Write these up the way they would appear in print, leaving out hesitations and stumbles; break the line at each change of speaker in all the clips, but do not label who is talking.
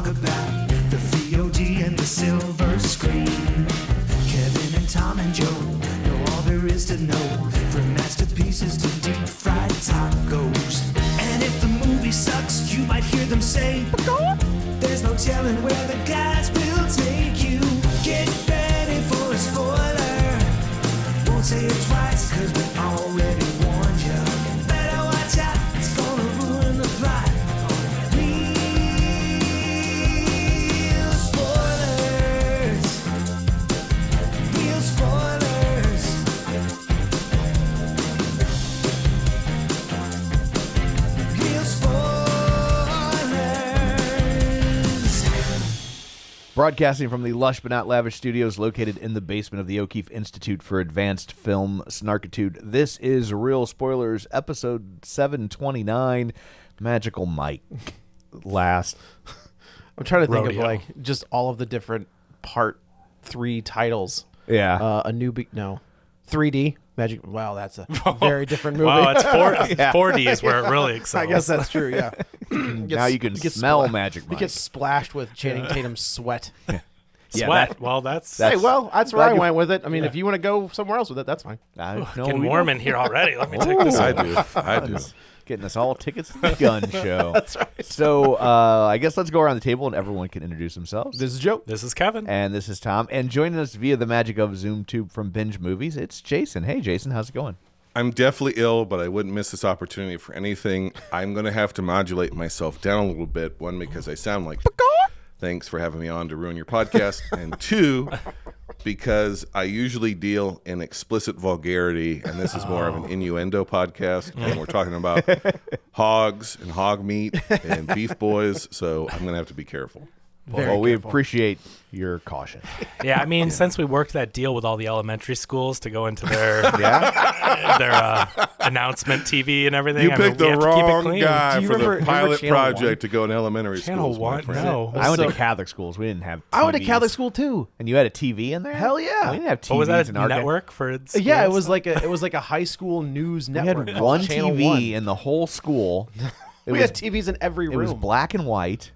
about the VOD and the silver screen. Kevin and Tom and Joe know all there is to know, from masterpieces to deep fried tacos. And if the movie sucks, you might hear them say, there's no telling where the guys will take you. Get ready for a spoiler. Won't say it twice, cause we already warned you. Better watch out, it's gonna ruin the plot. Real spoilers. Real spoilers. Real spoilers.
Broadcasting from the lush but not lavish studios located in the basement of the O'Keefe Institute for Advanced Film Snarkitude, this is Real Spoilers, episode 729, Magical Mike.
Last. I'm trying to think
Rodeo.
of like just all of the different part 3 titles.
Yeah.
A new 3D Magic. Wow, that's a very different movie.
Wow, it's 4D is where it really excels.
I guess that's true. Yeah.
Now you can smell Magic
You
Mike.
get splashed with Channing Tatum's sweat.
Sweat. Well, that's
Hey, well, that's where I
Glad
went with it. I mean, if you want to go somewhere else with it, that's fine.
getting warm in here already. Let me take this.
I do.
Getting us all tickets to the gun show.
That's right.
So I guess let's go around the table and everyone can introduce themselves.
This is Joe.
This is Kevin.
And this is Tom. And joining us via the magic of Zoom Tube from Binge Movies, it's Jason. Hey, Jason, how's it going?
I'm definitely ill, but I wouldn't miss this opportunity for anything. I'm going to have to modulate myself down a little bit. One, because I sound like thanks for having me on to ruin your podcast. And two, because I usually deal in explicit vulgarity, and this is more of an innuendo podcast. And we're talking about hogs and hog meat and beef boys, so I'm going to have to be careful.
Well, we appreciate your caution.
Yeah, I mean, since we worked that deal with all the elementary schools to go into their announcement TV and everything,
You picked
we
the
have to keep it
wrong
clean.
guy
Do you
for
remember
the pilot
Channel
project
1?
to go in elementary
Channel
schools. my
1?
friend.
No.
I went to Catholic schools. We didn't have TVs.
I went to Catholic school too.
And you had a TV in there?
Hell yeah.
We didn't have TVs
What was that,
in
a
our
network for its
Yeah, it
schools?
was like a high school news
We
network.
had
called
one
Channel
TV
1.
in the whole school.
We had TVs in every
It
room.
was black and white.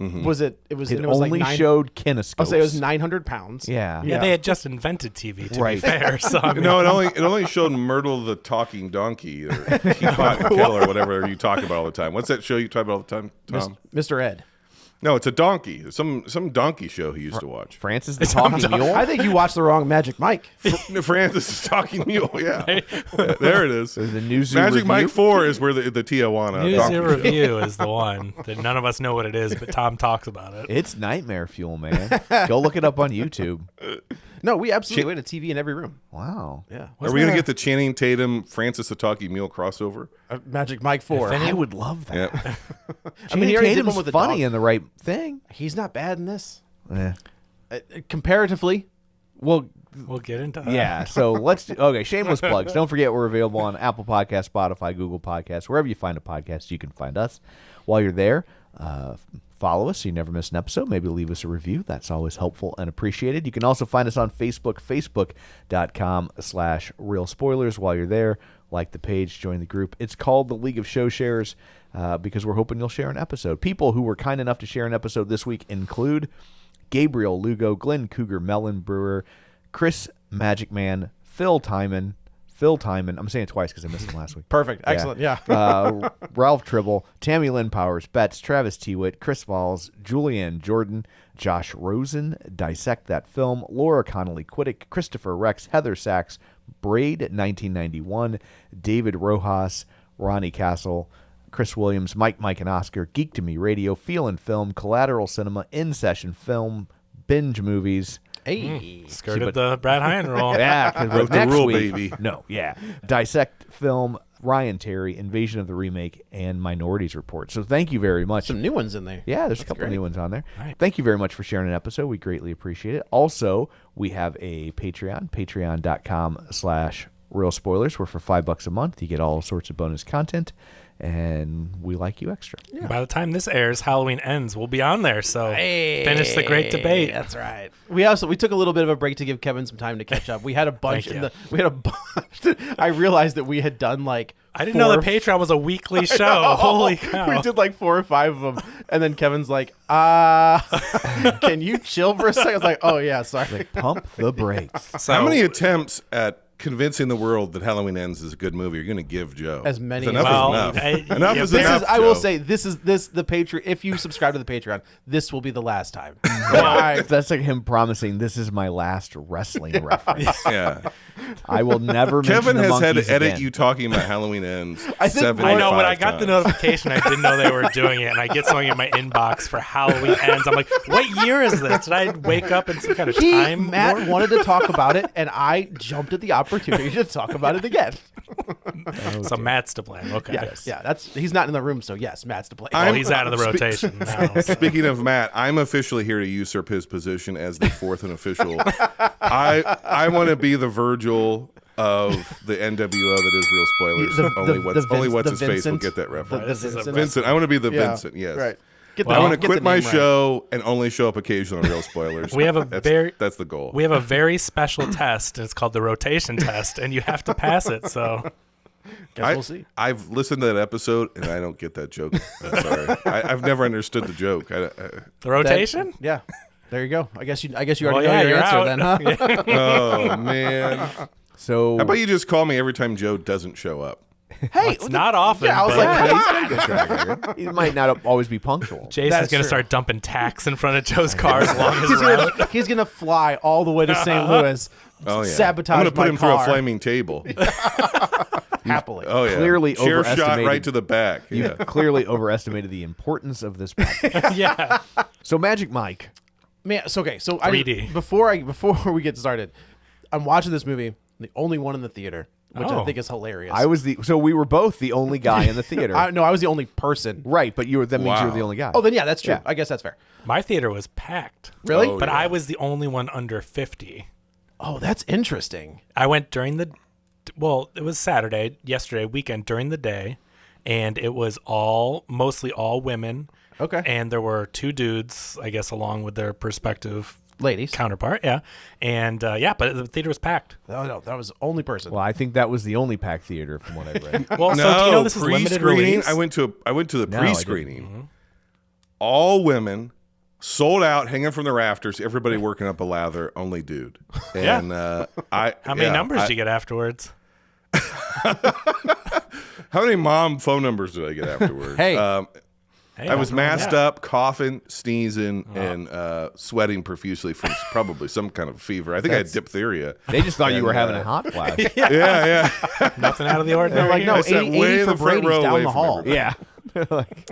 Was it? It was.
It
and it was
only
like
showed kinescopes.
I'll say it was 900 pounds.
Yeah.
Yeah, they had just invented TV, to
Right.
be fair. So, I mean,
No, it only showed Myrtle the Talking Donkey or Teapot Kettle or whatever you talk about all the time. What's that show you talk about all the time, Tom?
Mr. Ed.
No, it's a donkey. Some donkey show he used to watch.
Francis the Talking Mule.
I think you watched the wrong Magic Mike.
Francis the Talking Mule, yeah. There it is.
The New Zoo
Magic
Review.
Mike 4 is where the Tijuana
News
donkey
and
show.
Review is the one that none of us know what it is, but Tom talks about it.
It's nightmare fuel, man. Go look it up on YouTube.
No, we absolutely had a TV in every room.
Wow.
Yeah.
Are we going to get the Channing Tatum, Francis the Talking Mule crossover?
Magic Mike 4.
I would love that.
Yeah.
I mean, he already did
Tatum's
one with the
funny
dog.
in the right thing.
He's not bad in this.
Yeah.
Comparatively.
Well,
We'll get into that.
yeah. So let's do, okay. Shameless plugs. Don't forget we're available on Apple Podcasts, Spotify, Google Podcasts, wherever you find a podcast, you can find us. While you're there, follow us so you never miss an episode. Maybe leave us a review. That's always helpful and appreciated. You can also find us on Facebook, facebook.com/Real Spoilers. While you're there, like the page, join the group. It's called the League of Show Sharers because we're hoping you'll share an episode. People who were kind enough to share an episode this week include Gabriel Lugo, Glenn Cougar, Mellon Brewer, Chris Magic Man, Phil Timon. I'm saying it twice because I missed him last week.
Perfect. Excellent. Yeah.
Ralph Tribble, Tammy Lynn Powers, Betts, Travis Tewitt, Chris Valls, Julianne Jordan, Josh Rosen, Dissect That Film, Laura Connolly Quiddick, Christopher Rex, Heather Sachs, Braid 1991, David Rojas, Ronnie Castle, Chris Williams, Mike and Oscar, Geek to Me Radio, Feel and Film, Collateral Cinema, In Session Film, Binge Movies.
Hey.
Skirted the Brad Hine rule.
Yeah, because
Broke the
next
rule,
week,
baby.
No, yeah. Dissect Film, Ryan Terry, Invasion of the Remake, and Minorities Report. So thank you very much.
Some new ones in there.
Yeah, there's a couple
great.
new ones on there.
Right.
Thank you very much for sharing an episode. We greatly appreciate it. Also, we have a Patreon, patreon.com/Real Real Spoilers, where for $5 a month you get all sorts of bonus content, and we like you extra.
By the time this airs, Halloween Ends will be on there. So finish the great debate.
That's right. We took a little bit of a break to give Kevin some time to catch up. We had a bunch I realized that we had done like
I didn't know the Patreon was a weekly show. Holy cow.
We did like 4 or 5 of them. And then Kevin's like, can you chill for a second? I was like, oh, yeah, sorry.
Like, pump the brakes.
So,
How many attempts at convincing the world that Halloween Ends is a good movie you're going to give Joe?
As many
enough
as-
is enough.
I-
Enough
yeah,
is
This
enough,
is, I will
Joe.
say, this the Patreon. If you subscribe to the Patreon, this will be the last time.
That's like him promising, this is my last wrestling reference.
Yeah.
I will never
Kevin
mention the
has had to
monkeys
edit
again.
you talking about Halloween Ends.
I think-
75
I know when I got the
times.
notification, I didn't know they were doing it, and I get something in my inbox for Halloween Ends. I'm like, what year is this? Did I wake up in some kind of time?
Matt
warp?
wanted to talk about it, and I jumped at the opportunity to talk about it again.
So Matt's to blame. Okay.
Yeah, he's not in the room, so yes, Matt's to blame.
Well, he's out of the rotation now.
Speaking of Matt, I'm officially here to usurp his position as the fourth unofficial. I want to be the Virgil of the NWO that is Real Spoilers. Only what's his face will get that reference.
This is a
Vincent. I want to be the
Yeah,
Vincent. Yes.
right.
I want to
get
quit
the
my
name right.
show and only show up occasionally on Real Spoilers.
We have a
that's the goal.
We have a very special test. It's called the rotation test, and you have to pass it. So
Guess we'll see.
I've listened to that episode and I don't get that joke. I'm sorry. I've never understood the joke.
the rotation.
Yeah. There you go. I guess you already
Well,
know
yeah,
your
you're
answer
out.
then, huh?
Oh man.
So
How about you just call me every time Joe doesn't show up?
Hey,
It's not often.
Yeah, I was
but
like,
he's got a good track record. He might not always be punctual.
Jason's
That's
gonna
true.
start dumping tacks in front of Joe's cars along his route.
he's gonna fly all the way to St. Louis.
Oh yeah.
Sabotage
I'm gonna put
my
him
car
through a flaming table.
happily.
Oh yeah.
Clearly
chair shot
overestimated-
right to the back.
You
Yeah.
clearly overestimated the importance of this podcast.
Yeah.
So Magic Mike,
Man, so okay, so
3D.
before we get started, I'm watching this movie, the only one in the theater, which I
Oh.
think is hilarious.
so we were both the only guy in the theater.
I was the only person.
Right, but that means you were
Wow.
the only guy.
Oh, then yeah, that's true.
Yeah.
I guess that's fair.
My theater was packed.
Really?
Oh,
But
yeah.
I was the only one under 50.
Oh, that's interesting.
I went during it was Saturday, yesterday, weekend, during the day, and it was mostly all women.
Okay.
And there were 2 dudes, I guess, along with their prospective
Ladies.
counterpart. Yeah. And but the theater was packed.
Oh no, that was the only person.
Well, I think that was the only packed theater from what I read.
Well,
No,
so do you know this is limited
pre-screening.
release?
I went to the
No, I
pre-screening.
Mm-hmm.
All women, sold out, hanging from the rafters. Everybody working up a lather. Only dude. And
How many numbers did you get afterwards?
How many mom phone numbers did I get afterwards?
Hey.
Hey,
I was
nothing wrong with
masked
that.
up, coughing, sneezing, and sweating profusely from probably some kind of fever. I think I had diphtheria.
They just thought you were
And,
having a hot flash.
Yeah.
Nothing out of the ordinary.
They're like, no,
I sat
80
way in
for
the front
Brady's
row
down
away
the
from
hall.
everybody.
Yeah.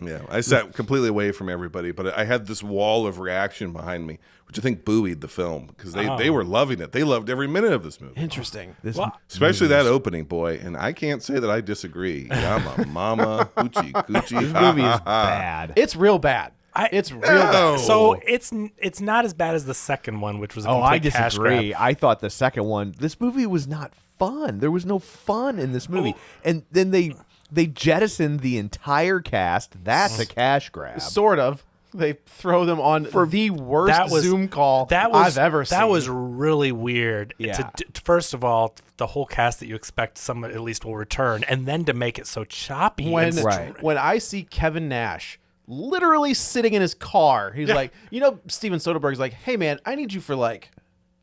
Yeah, I sat completely away from everybody, but I had this wall of reaction behind me, which I think buoyed the film because they were loving it. They loved every minute of this movie,
Interesting.
especially that opening, boy. And I can't say that I disagree. I'm a mama, hoochie coochie.
This movie is bad.
It's real bad. It's real bad.
So it's not as bad as the second one, which was a
Oh, I
complete cash
disagree.
grab.
I thought the second one, this movie was not fun. There was no fun in this movie. And then they jettisoned the entire cast. That's a cash grab.
Sort of. They throw them on for the worst Zoom call I've ever seen.
That was really weird.
Yeah.
First of all, the whole cast that you expect someone at least will return, and then to make it so choppy.
when
Right.
when I see Kevin Nash literally sitting in his car. He's like, Steven Soderbergh's like, hey man, I need you for like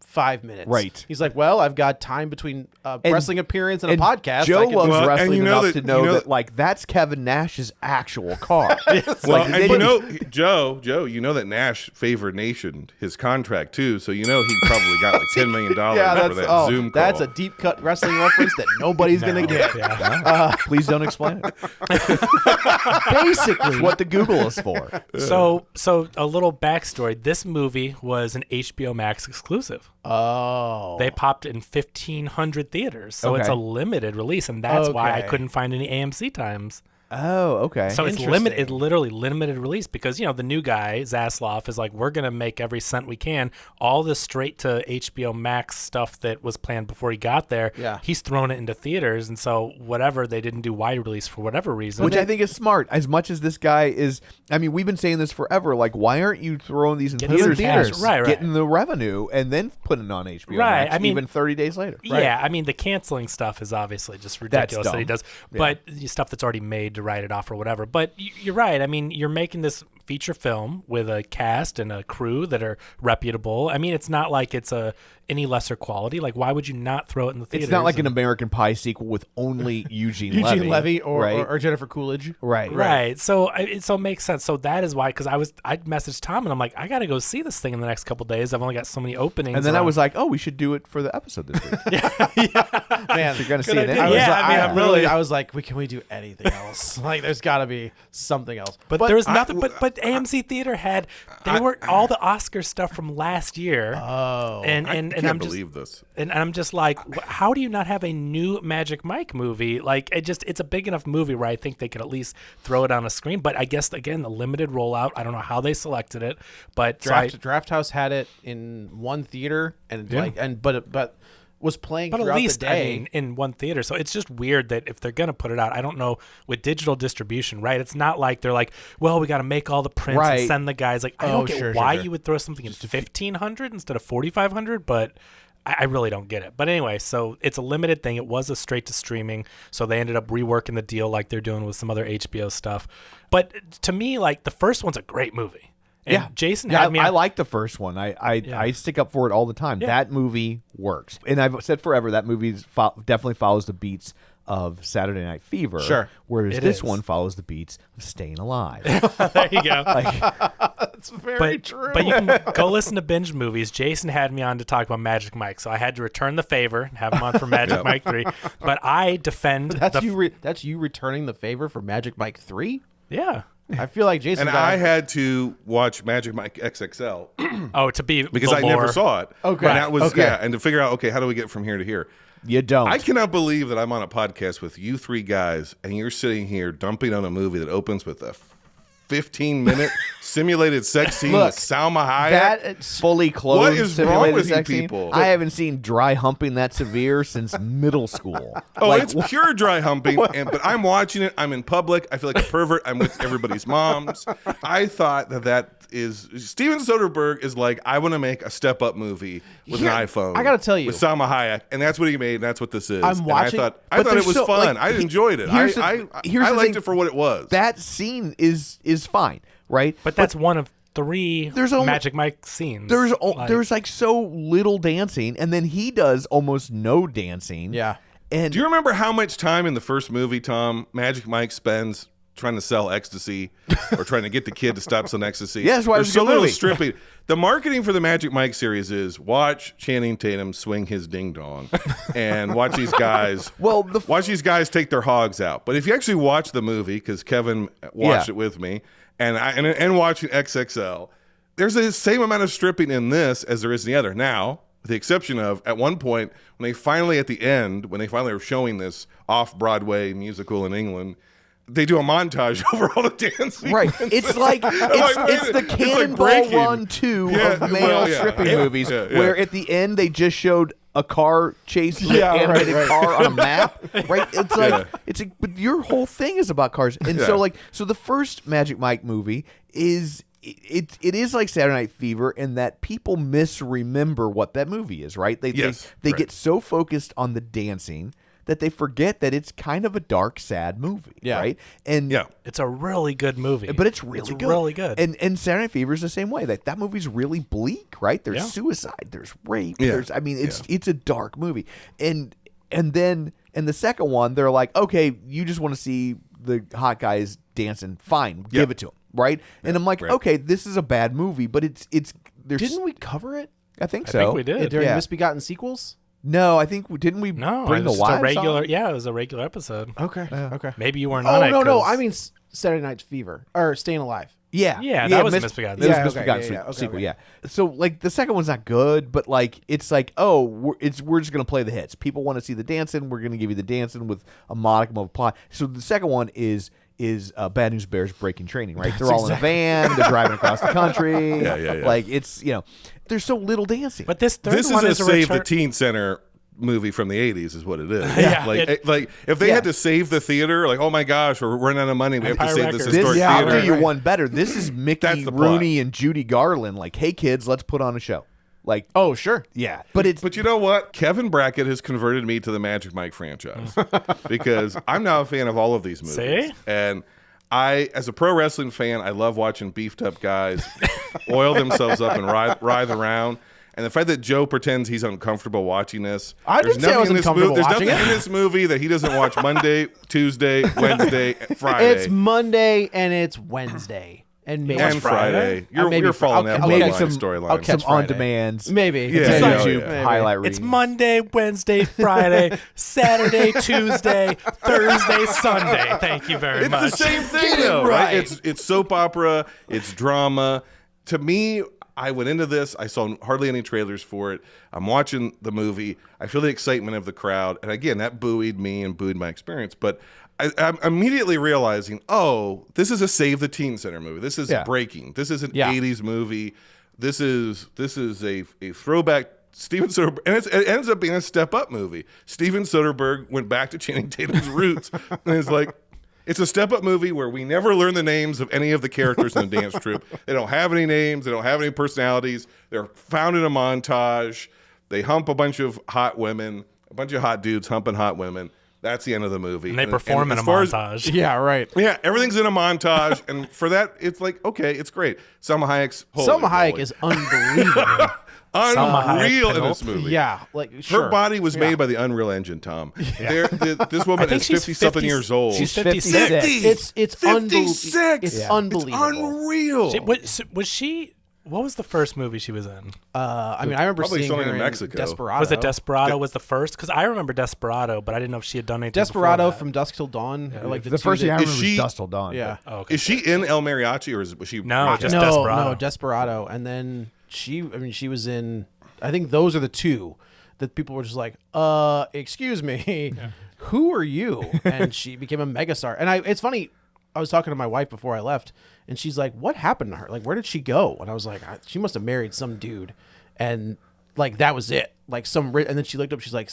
5 minutes.
Right.
He's like, well, I've got time between wrestling appearance and a podcast.
Joe
I can
loves
Well, and
wrestling
you know
enough
that-
to know
you know
that, like, that's Kevin Nash's actual car.
Well,
Like,
and Joe, you know that Nash favored Nation his contract too, so you know he probably got like $10 million for that Zoom call.
that's a deep cut wrestling reference that nobody's gonna get.
Yeah.
Please don't explain it.
Basically,
It's what the Google is for.
So a little backstory. This movie was an HBO Max exclusive.
oh,
They popped in 1,500 theaters, so it's
Okay.
a limited release, and that's why I
Okay.
couldn't find any AMC times.
Oh, okay.
So it's
Interesting.
limited, literally limited release because, the new guy, Zasloff, is like, we're going to make every cent we can. All the straight to HBO Max stuff that was planned before he got there, he's thrown it into theaters. And so whatever, they didn't do wide release for whatever reason.
Which I think is smart. As much as this guy is, I mean, we've been saying this forever. Like, why aren't you throwing these in theaters?
Right.
Getting the revenue and then putting it on HBO
Right.
Max,
I mean,
even 30 days later.
Yeah, I mean, the canceling stuff is obviously just ridiculous that he does.
Yeah.
But the stuff that's already made to write it off or whatever. But you're right. I mean, you're making this feature film with a cast and a crew that are reputable. I mean, it's not like it's any lesser quality. Like, why would you not throw it in the theaters?
It's not like an American Pie sequel with only Eugene
Levy or,
right?
or Jennifer Coolidge.
Right.
So it makes sense. So that is why, because I messaged Tom and I'm like, I got to go see this thing in the next couple days. I've only got so many openings.
And then I was like, oh, we should do it for the episode this week.
Man,
you're gonna see it.
I was,
Yeah, I mean,
I
I'm
literally,
really-
I was like, can we do anything else? Like, there's got to be something else.
But there's nothing. But AMC Theater had were all the Oscar stuff from last year.
Oh,
and
I can't
I'm
believe this.
And I'm just like, how do you not have a new Magic Mike movie? Like, it's a big enough movie where I think they could at least throw it on a screen. But I guess again, the limited rollout. I don't know how they selected it, but
Draft House had it in one theater, and but was playing
But
throughout
at least,
the day.
I mean, in one theater. So it's just weird that if they're going to put it out, I don't know, with digital distribution, right? It's not like they're like, well, we got to make all the prints and send the guys. Like, I don't get why you would throw something in 1,500 instead of 4,500, but I really don't get it. But anyway, so it's a limited thing. It was a straight to streaming. So they ended up reworking the deal like they're doing with some other HBO stuff. But to me, like, the first one's a great movie. And Jason had me.
I like the first one. I stick up for it all the time. That movie works, and I've said forever that movie definitely follows the beats of Saturday Night Fever.
Sure,
whereas this one follows the beats of Staying Alive.
There you go.
That's very true.
But you can go listen to Binge Movies. Jason had me on to talk about Magic Mike, so I had to return the favor and have him on for Magic Mike 3. But I defend
that's you returning the favor for Magic Mike 3.
Yeah.
I feel like Jason.
And I had to watch Magic Mike XXL
Oh, to be
because
the
I never
lore.
saw it.
Okay.
And that was
Okay.
and to figure out how do we get from here to here.
You don't.
I cannot believe that I'm on a podcast with you three guys and you're sitting here dumping on a movie that opens with a 15-minute simulated sex scene with Salma Hayek.
That fully clothed.
What is wrong
simulated
with you
sex scene,
people?
I haven't seen dry humping that severe since middle school.
Oh, it's pure dry humping, but I'm watching it. I'm in public. I feel like a pervert. I'm with everybody's moms. I thought that is Steven Soderbergh is like, I want to make a step up movie with an iPhone.
I gotta tell you,
with Salma Hayek, and that's what he made. And that's what this is.
I'm watching.
And I thought it was fun. I enjoyed it. I liked it for what it was.
That scene is fine, right?
But that's one of 3 Magic Mike scenes.
There's like so little dancing, and then he does almost no dancing.
Yeah.
And
do you remember how much time in the first movie, Tom, Magic Mike spends trying to sell ecstasy or trying to get the kid to stop selling ecstasy?
Yeah, that's why
There's
it's a
so
good
little
movie.
stripping. The marketing for the Magic Mike series is watch Channing Tatum swing his ding dong and watch these guys. Watch these guys take their hogs out. But if you actually watch the movie, because Kevin watched it with me, and watching XXL, there's the same amount of stripping in this as there is in the other. Now, with the exception of at one point when they finally are showing this off-Broadway musical in England, they do a montage over all the dancing.
right, it's like it's the Cannonball Run 2 of male stripping movies, where at the end they just showed a car chase with an animated car on a map. Right, it's like but your whole thing is about cars, and so the first Magic Mike movie is. It is like Saturday Night Fever in that people misremember what that movie is, right? They get so focused on the dancing that they forget that it's kind of a dark, sad movie, right? And
it's a really good movie.
But it's really good. And Saturday Night Fever is the same way. That movie's really bleak, right? There's suicide, there's rape, it's a dark movie. And then in the second one, they're like, okay, you just want to see the hot guys dancing, fine, give it to them. Right, and I'm like, okay, this is a bad movie, but it's.
Didn't we cover it?
I think so.
I think we did
during Misbegotten Sequels.
No, I think didn't we?
No,
bring
it
the
was just a
wives
regular.
on?
Yeah, it was a regular episode.
Okay, okay.
Maybe you weren't on it.
No. I mean Saturday Night Fever or Staying Alive.
Yeah,
that was Misbegotten.
That was Misbegotten sequel. Yeah. So like the second one's not good, but like it's like we're just gonna play the hits. People want to see the dancing. We're gonna give you the dancing with a modicum of plot. So the second one is is Bad News Bears breaking training, right? They're all in a van, they're driving across the country.
Yeah.
Like it's there's so little dancing.
But this third
This
one
is a
is
Save
return-
the Teen Center movie from the 80s is what it is.
Yeah.
Like if they had to save the theater, like, oh my gosh, we're running out of money, we have to
Empire
save
Records.
this
This,
historic
I'll
theater.
do you one better. This is Mickey
That's the plot.
Rooney and Judy Garland. Like, hey kids, let's put on a show. Like,
Oh, sure.
yeah, but
you know what? Kevin Brackett has converted me to the Magic Mike franchise because I'm now a fan of all of these movies.
See?
And I, as a pro wrestling fan, I love watching beefed up guys oil themselves up and writhe around. And the fact that Joe pretends he's uncomfortable watching this.
I didn't say I was uncomfortable
There's
watching
nothing
it.
in this movie that he doesn't watch Monday, Tuesday, Wednesday, Friday.
It's Monday and it's Wednesday. And maybe
and Friday. You're following that
maybe
bloodline
some-
storyline.
I'll catch
some
Friday.
on demands.
Maybe.
Yeah,
It's
yeah,
like-
YouTube
yeah.
highlight
It's
reading.
Monday, Wednesday, Friday, Saturday, Tuesday, Thursday, Sunday. Thank you very
It's
much.
the same thing, though, right? It's soap opera. It's drama. To me, I went into this. I saw hardly any trailers for it. I'm watching the movie. I feel the excitement of the crowd, and again, that buoyed me and buoyed my experience. But I'm immediately realizing, oh, this is a Save the Teen Center movie. This is breaking. This is an '80s movie. This is a throwback. Steven Soderbergh, and it ends up being a Step Up movie. Steven Soderbergh went back to Channing Tatum's roots, and it's like, it's a Step Up movie where we never learn the names of any of the characters in the dance troupe. They don't have any names. They don't have any personalities. They're found in a montage. They hump a bunch of hot women, a bunch of hot dudes humping hot women. That's the end of the movie.
And they perform in a
as far as-
montage.
Yeah, right.
yeah, everything's in a montage, and for that, it's like, okay, it's great. Salma Hayek's
Salma Hayek is unbelievable.
Salma Hayek
unreal in
Pinault.
this movie.
Yeah, like sure.
Her body was made by the Unreal Engine, Tom. This woman
think
is
she's
50-something
50
years old.
she's
56.
56.
It's
56.
It's unbelievable.
It's unreal.
Was she? What was the first movie she was in?
I mean, I remember
Probably
seeing
something
her
in
in
Mexico.
Desperado.
Was it Desperado was the first? Because I remember Desperado, but I didn't know if she had done anything.
Desperado
before that.
From Dusk Till Dawn? Or like
the
two
first thing I
that-
remember
she-
was Dust Till Dawn.
Yeah.
Oh, okay.
Is she in El Mariachi, or was she?
No,
not?
just
no,
Desperado.
no, Desperado. And then she was in, I think those are the two that people were just like, excuse me, who are you? And she became a megastar. And it's funny, I was talking to my wife before I left, and she's like, what happened to her? Like, where did she go? And I was like, she must have married some dude. And like, that was it. Like and then she looked up, she's like,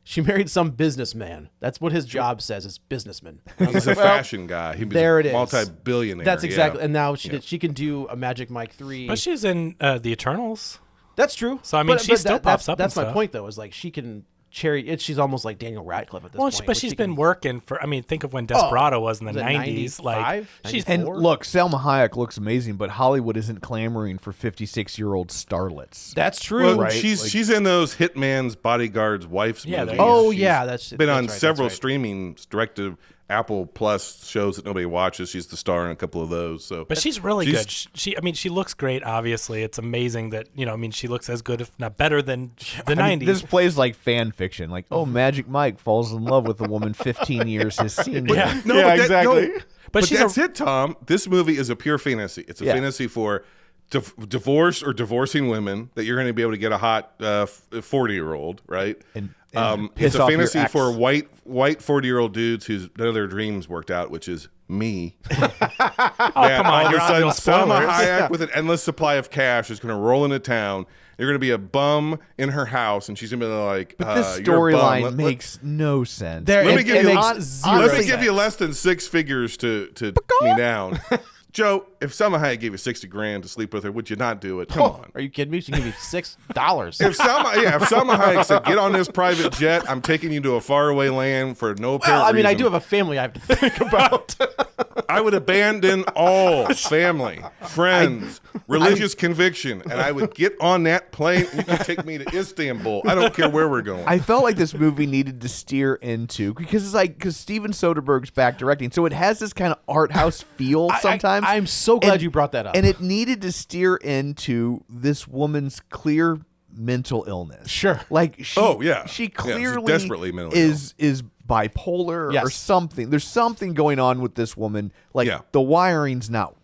she married some businessman. That's what his job says, is businessman. And I was
He's a
like, well,
fashion guy. He was
there it
a
is.
multi-billionaire.
That's exactly.
Yeah.
And now she can do a Magic Mike 3.
But she's in the Eternals.
That's true.
So, I mean, she still pops up
That's
and
my
stuff.
point, though, is like she can she's almost like Daniel Radcliffe at this
Well,
point.
but
which
she's
she
been
can-
working for. I mean, think of when Desperado was in the
was it
90s. Like
95?
she's
And
94?
look, Salma Hayek looks amazing, but Hollywood isn't clamoring for 56-year-old starlets.
That's true.
Well,
Right,
she's in those Hitman's Bodyguard's wife's
Yeah,
movies.
there you go.
Oh,
She's
yeah, that's
been on
right,
several
that's right.
streaming direct to Apple Plus shows that nobody watches. She's the star in a couple of those. So,
But she's really good. She, I mean, she looks great. Obviously, it's amazing that I mean, she looks as good, if not better, than the
I mean,
'90s.
this plays like fan fiction. Like, oh, Magic Mike falls in love with a woman 15 years has seen. with.
Yeah.
no,
Yeah,
but
exactly.
But
she's
that's it, Tom. This movie is a pure fantasy. It's a
Yeah.
fantasy for divorce or divorcing women that you're going to be able to get a hot 40-year-old, right?
And
it's
piss
a
off your
fantasy
ex.
for white 40-year-old dudes whose none of their dreams worked out, which is me.
Oh, come on, you're on real
Salma
spoilers.
Hayek with an endless supply of cash is going to roll into town. You're going to be a bum in her house, and she's going to be like,
But this
you're a bum.
storyline makes no sense.
There-
Let me
it
give you
makes zero
let me
sense.
give you less than six figures to me down. Joe, if Salma Hayek gave you $60,000 to sleep with her, would you not do it? Come on.
Are you kidding me? She can give me $6.
If Salma Hayek said, "Get on this private jet, I'm taking you to a faraway land for no apparent
Well, I mean, I
reason,"
do have a family I have to think about.
I would abandon all family, friends, religious conviction, and I would get on that plane. And you can take me to Istanbul. I don't care where we're going.
I felt like this movie needed to steer into, because Steven Soderbergh's back directing, so it has this kind of art house feel sometimes.
I'm so glad you brought that up.
And it needed to steer into this woman's clear mental illness.
Sure.
Like she,
Oh, yeah.
she
Yeah, she's
clearly
desperately mentally
is bipolar or
Yes.
something. There's something going on with this woman. Like
Yeah.
the wiring's not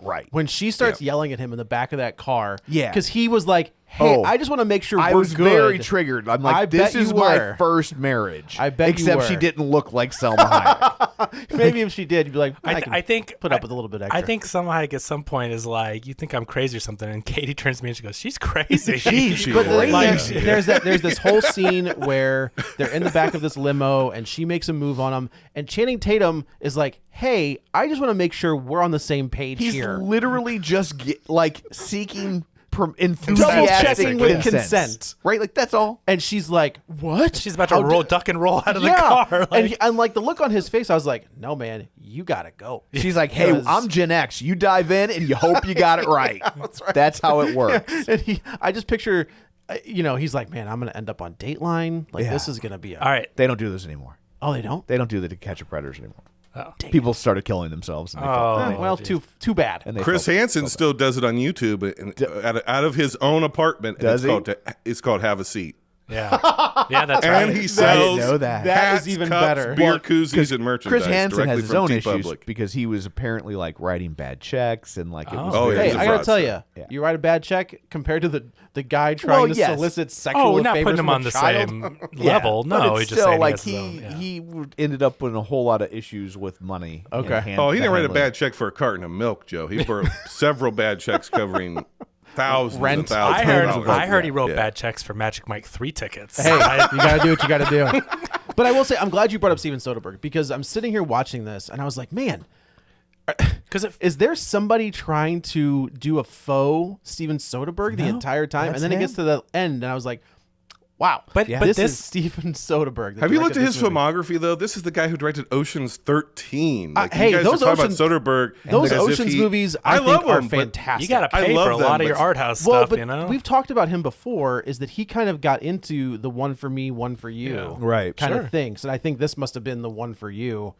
right.
when she starts yelling at him in the back of that car,
Yeah.
because he was like, hey, I just want to make sure
I
we're
was
good.
very triggered. I'm like,
I
this
bet
is
you
my
were.
first marriage.
I bet you
Except she
were.
didn't look like Salma Hayek.
Maybe if she did, you'd be like,
I think
put up with a little bit extra.
I think Salma Hayek at some point is like, you think I'm crazy or something, and Katie turns to me and she goes, she's crazy.
She
But
was.
there's this whole scene where they're in the back of this limo and she makes a move on him, and Channing Tatum is like, hey, I just want to make sure we're on the same page
He's
here.
literally just seeking enthusiastic
Double-checking with consent.
Right? Like, that's all.
And she's like, what?
She's about to duck and roll out of the car.
And like the look on his face, I was like, no, man, you got to go.
She's like, hey,
Because-
I'm Gen X. You dive in and you hope you got it right.
That's right.
That's how it works.
And I just picture, he's like, man, I'm going to end up on Dateline. Like,
Yeah.
this is going to be
All right.
They don't do this anymore.
Oh, they don't?
They don't do the To Catch a Predators anymore.
Oh.
People started killing themselves. And they felt,
Well, too bad.
and they
Chris
felt-
Hansen still does it on YouTube and out of his own apartment.
Does
and
he?
It's called Have a Seat.
Yeah. Yeah, that's
And
right.
he
I
sells
didn't know that.
That
hats,
is even
cups,
better.
beer
Well,
koozies, and merchandise
Chris Hansen
directly
has his
from
own
T
issues
Public.
because he was apparently like writing bad checks and like it was
Oh, yeah,
very-
he's
Hey,
a
I gotta tell
fraudster.
you, you write a bad check compared to the guy trying to
yes.
solicit sexual
Oh, not
favors
putting him
from a
on the
child.
same
Yeah,
level.
but
No,
it's
he's just
still
saying
like
he
ended up with a whole lot of issues with money.
Okay.
Oh, he didn't write a
handling.
bad check for a carton of milk, Joe. He wrote several bad checks covering thousands
Rent.
and thousands.
I
of
heard.
dollars.
I heard he wrote
Yeah.
bad checks for Magic Mike 3 tickets.
Hey, you gotta do what you gotta do. But I will say, I'm glad you brought up Steven Soderbergh, because I'm sitting here watching this and I was like, man,
Because
is there somebody trying to do a faux Steven Soderbergh the entire time?
that's
And then it
him.
gets to the end and I was like, wow,
But
this
this-
is Steven Soderbergh. that
Have you looked
directed
at
this
his
movie.
filmography though? This is the guy who directed Ocean's 13. Like,
hey,
you guys
those
are talking
Oceans-
about Soderbergh.
Those
as if
Oceans
he-
movies, I think,
love
are
them, but
fantastic.
you got to
I
pay
love
for a
them,
lot of
but-
your art house
Well,
stuff,
but
you know?
we've talked about him before, is that he kind of got into the one for me, one for you
Yeah.
Right,
kind
sure.
of thing. So I think this must have been the one for you.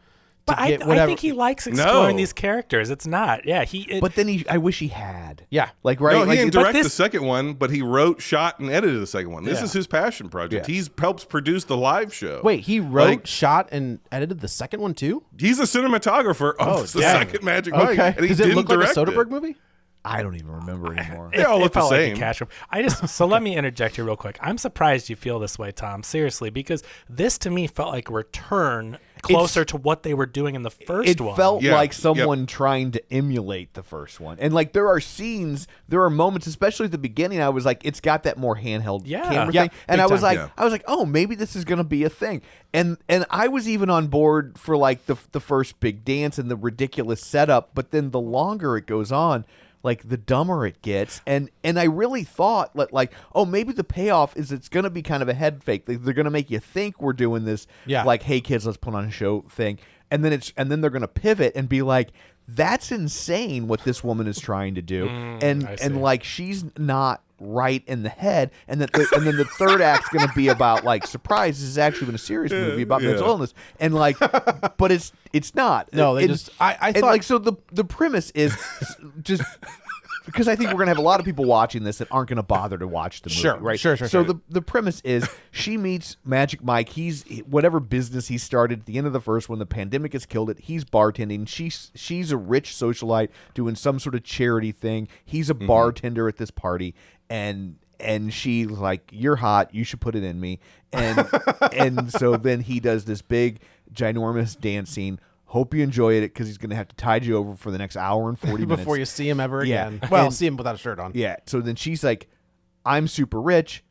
But I think he likes exploring these characters. It's not. Yeah,
But then I wish he had.
Yeah.
Like, right?
No,
like,
he didn't
it-
direct
this-
the second one, but he wrote, shot, and edited the second one. This
Yeah.
is his passion project.
Yeah.
He's helps produce the live show.
Wait, he wrote,
Like,
shot, and edited the second one too?
he's a cinematographer of the
dang.
second Magic Mike.
Okay.
And he
Does it
didn't
look like a
direct
Soderbergh
it.
movie?
I don't even remember anymore.
They all
it
look the
felt like
same.
a cash room. So let me interject here real quick. I'm surprised you feel this way, Tom. Seriously, because this to me felt like a return closer to what they were doing in the first
It
one.
felt
Yeah,
like
yep.
someone trying to emulate the first one. And like there are scenes, there are moments, especially at the beginning, I was like, it's got that more handheld
Yeah.
camera
Yeah,
thing. And
big
I was
time.
like,
Yeah.
oh, maybe this is gonna be a thing. And I was even on board for like the first big dance and the ridiculous setup, but then the longer it goes on, like the dumber it gets, and I really thought like, oh, maybe the payoff is it's gonna be kind of a head fake. They're gonna make you think we're doing this,
Yeah.
like, hey kids, let's put on a show thing, and then they're gonna pivot and be like, that's insane what this woman is trying to do,
I see.
and like she's not right in the head, and then the third act's gonna be about like surprise. This has actually been a serious movie about mental illness, and like, but it's not.
No, they
It's-
just- I
and,
thought-
like, so the premise is just. Because I think we're gonna have a lot of people watching this that aren't gonna bother to watch the movie,
Sure,
right?
sure.
So the premise is she meets Magic Mike. He's whatever business he started at the end of the first one. The pandemic has killed it. He's bartending. She's a rich socialite doing some sort of charity thing. He's a bartender at this party, and she's like, "You're hot. You should put it in me." And so then he does this big, ginormous dance scene. Hope you enjoyed it because he's going to have to tide you over for the next hour and 40 minutes.
Before you see him ever
Yeah.
again. Well,
And-
see him without a shirt on.
Yeah. So then she's like, I'm super rich.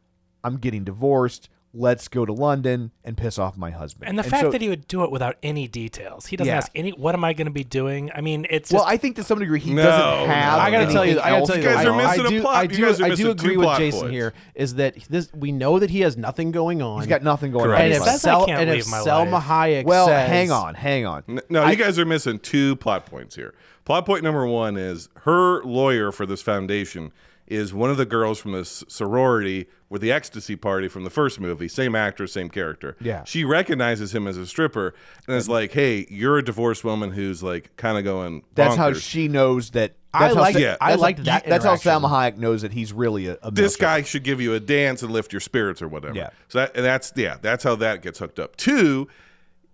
I'm getting divorced. Let's go to London and piss off my husband.
And the fact
so-
that he would do it without any details. He doesn't
Yeah.
ask any, what am I going to be doing? I mean, it's just,
Well, I think to some degree he
No,
doesn't have.
no.
I gotta tell you,
anything else
You guys
going
are
on.
missing a plot. You guys are
I
missing
do
two
agree with
plot
Jason
points.
here. Is that we know that he has nothing going on.
He's got nothing going
Correct.
on.
And
in
if,
his
says I
life.
can't
and if
leave my
Salma
life.
Hayek
Well,
says,
hang on.
No, you guys are missing two plot points here. Plot point number one is her lawyer for this foundation is one of the girls from this sorority with the ecstasy party from the first movie. Same actress, same character.
Yeah.
She recognizes him as a stripper and is like, hey, you're a divorced woman who's like kind of going bonkers.
That's how she knows that.
I
That's how
like-
Sa-
I
that's
liked
how-
that
That's how
interaction.
Salma Hayek knows that he's really a
this
milkshake.
guy should give you a dance and lift your spirits or whatever.
Yeah.
So that's how that gets hooked up. Two,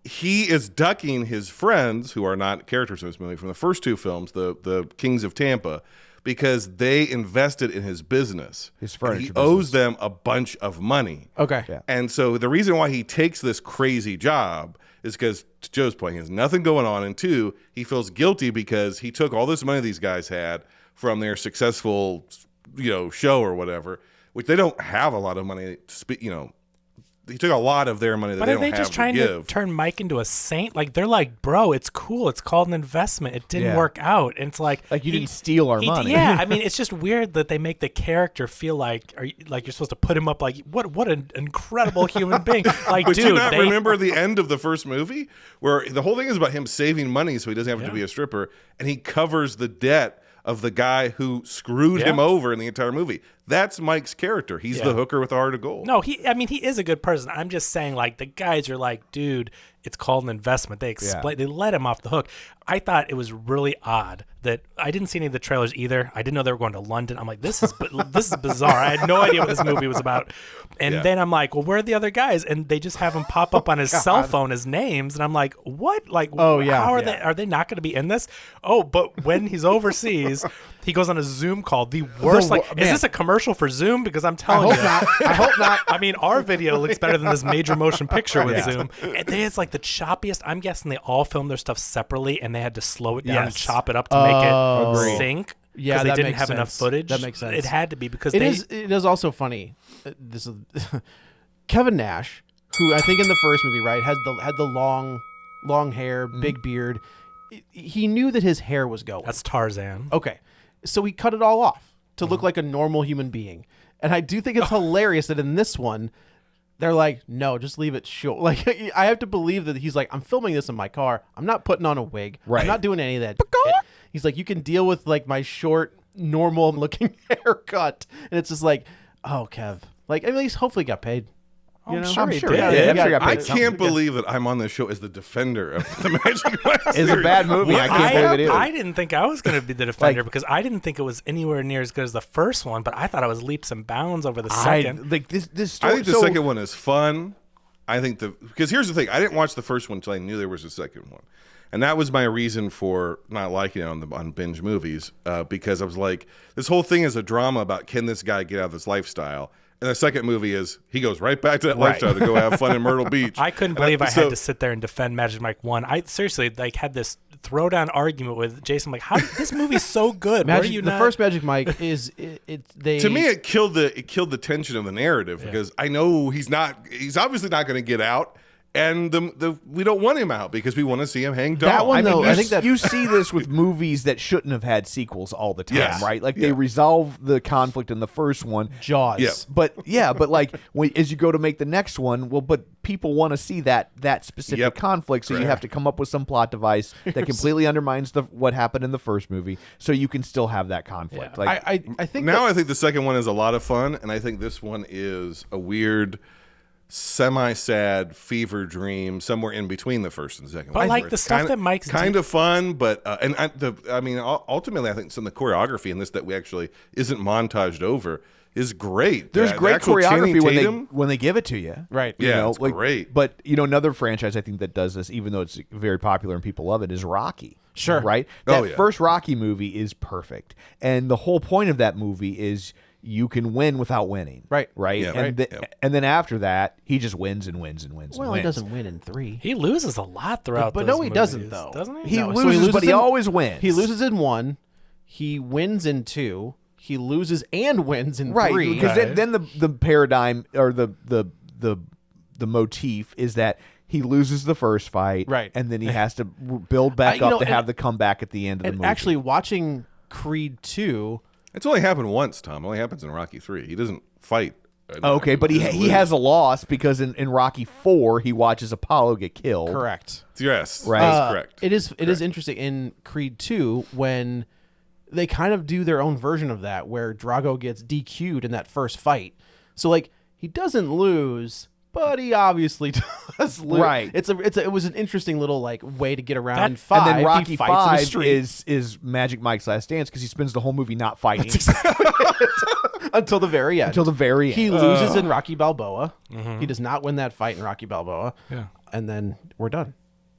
he is ducking his friends who are not characters in this movie from the first two films, the Kings of Tampa. because they invested in his business.
His furniture
He
business.
owes them a bunch of money.
Okay.
Yeah.
And so the reason why he takes this crazy job is because, to Joe's point, he has nothing going on. And two, he feels guilty because he took all this money these guys had from their successful, show or whatever, which they don't have a lot of money to speak, he took a lot of their money that
But
they
are
don't
they
have
just
to
trying
give.
to turn Mike into a saint? Like, they're like, bro, it's cool. It's called an investment. It didn't
Yeah.
work out. And it's like
Like, you didn't steal our money.
Yeah, I mean, it's just weird that they make the character feel like you're supposed to put him up like what an incredible human being. Like,
But
dude,
do you not remember the end of the first movie where the whole thing is about him saving money so he doesn't have to be a stripper, and he covers the debt of the guy who screwed him over in the entire movie. That's Mike's character. He's the hooker with a heart of gold.
No, he is a good person. I'm just saying, like, the guys are like, dude, it's called an investment. They explain, they let him off the hook. I thought it was really odd that I didn't see any of the trailers either. I didn't know they were going to London. I'm like, this is bizarre. I had no idea what this movie was about. And then I'm like, well, where are the other guys? And they just have him pop up on his cell phone as names, and I'm like, what? Like, how are they? Are they not going to be in this? Oh, but when he's overseas, he goes on a Zoom call. The worst. Is this a commercial for Zoom? Because I'm telling you,
I hope not.
I mean, our video looks better than this major motion picture with Zoom. It's like the choppiest. I'm guessing they all filmed their stuff separately, and they had to slow it down and chop it up to make it sync.
Yeah,
because they
that
didn't
makes
have enough
sense.
footage.
That makes sense.
It had to be because
It is also funny. This is Kevin Nash, who I think in the first movie, right, had the long hair, big beard. He knew that his hair was going.
That's Tarzan.
Okay. So he cut it all off to look like a normal human being. And I do think it's hilarious that in this one, they're like, no, just leave it short. Like, I have to believe that he's like, I'm filming this in my car. I'm not putting on a wig.
Right.
I'm not doing any of that shit. He's like, you can deal with like my short, normal looking haircut. And it's just like, oh, Kev. Like, at least hopefully he got paid. You know?
sure he did.
I'm sure he got
I
paid
can't believe that I'm on this show as the defender of the Magic Mike
It's a
series.
bad movie. I can't believe it is.
I didn't think I was going to be the defender because I didn't think it was anywhere near as good as the first one, but I thought it was leaps and bounds over the second.
Like this
I
story.
think the second one is fun. I think because here's the thing. I didn't watch the first one until I knew there was a second one. And that was my reason for not liking it on Binge Movies, because I was like, this whole thing is a drama about can this guy get out of this lifestyle? And the second movie is he goes right back to that lifestyle to go have fun in Myrtle Beach.
I couldn't believe I had to sit there and defend Magic Mike 1. I seriously had this throwdown argument with Jason. I'm like, how this movie's so good?
The first Magic Mike is
to me it killed the tension of the narrative because I know he's obviously not going to get out. And we don't want him out because we want to see him hang dog.
That one, though, I think that
you see this with movies that shouldn't have had sequels all the time,
Yes.
right? Like they resolve the conflict in the first one.
Jaws.
Yeah. But like as you go to make the next one, but people want to see that specific conflict, so you have to come up with some plot device that completely undermines what happened in the first movie, so you can still have that conflict.
Yeah.
Like
I think
now I think the second one is a lot of fun, and I think this one is a weird, semi-sad fever dream somewhere in between the first and second
But
one.
like the stuff that Mike's
kind of fun, but ultimately I think some of the choreography in this that we actually isn't montaged over is great.
there's
The
great
actual
choreography
Channing Tatum,
when they give it to you,
Right.
You
Yeah,
know,
it's great.
But another franchise I think that does this, even though it's very popular and people love it, is Rocky.
Sure.
Right.
Oh,
That first Rocky movie is perfect, and the whole point of that movie is you can win without winning.
Right.
Right.
Yeah,
and,
right.
and then after that, he just wins and wins and wins.
Well,
and
he
wins.
doesn't win in 3.
He loses a lot throughout
But
those
no, he
movies,
doesn't, though.
Doesn't he?
He
No, so
loses, but he
in-
always wins.
He loses in 1. He wins in 2. He loses and wins in 3.
because then the paradigm or the motif is that he loses the first fight,
Right.
and then he has to build back
you
up
know,
to
and-
have the comeback at the end of the
And
movie.
actually, watching Creed 2,
it's only happened once, Tom. It only happens in Rocky 3. He doesn't fight.
okay, but he
doesn't
has a loss because in Rocky 4 he watches Apollo get killed.
correct.
Yes,
Right.
that's correct.
It is interesting in Creed 2 when they kind of do their own version of that, where Drago gets DQ'd in that first fight. So like he doesn't lose, but he obviously does lose.
Right.
It was an interesting little like way to get around.
That-
In 5,
And then Rocky
he fights in the
5
street
is Magic Mike's last dance because he spends the whole movie not fighting
until the very end.
until the very end.
He loses in Rocky Balboa. He does not win that fight in Rocky Balboa.
Yeah.
And then we're done.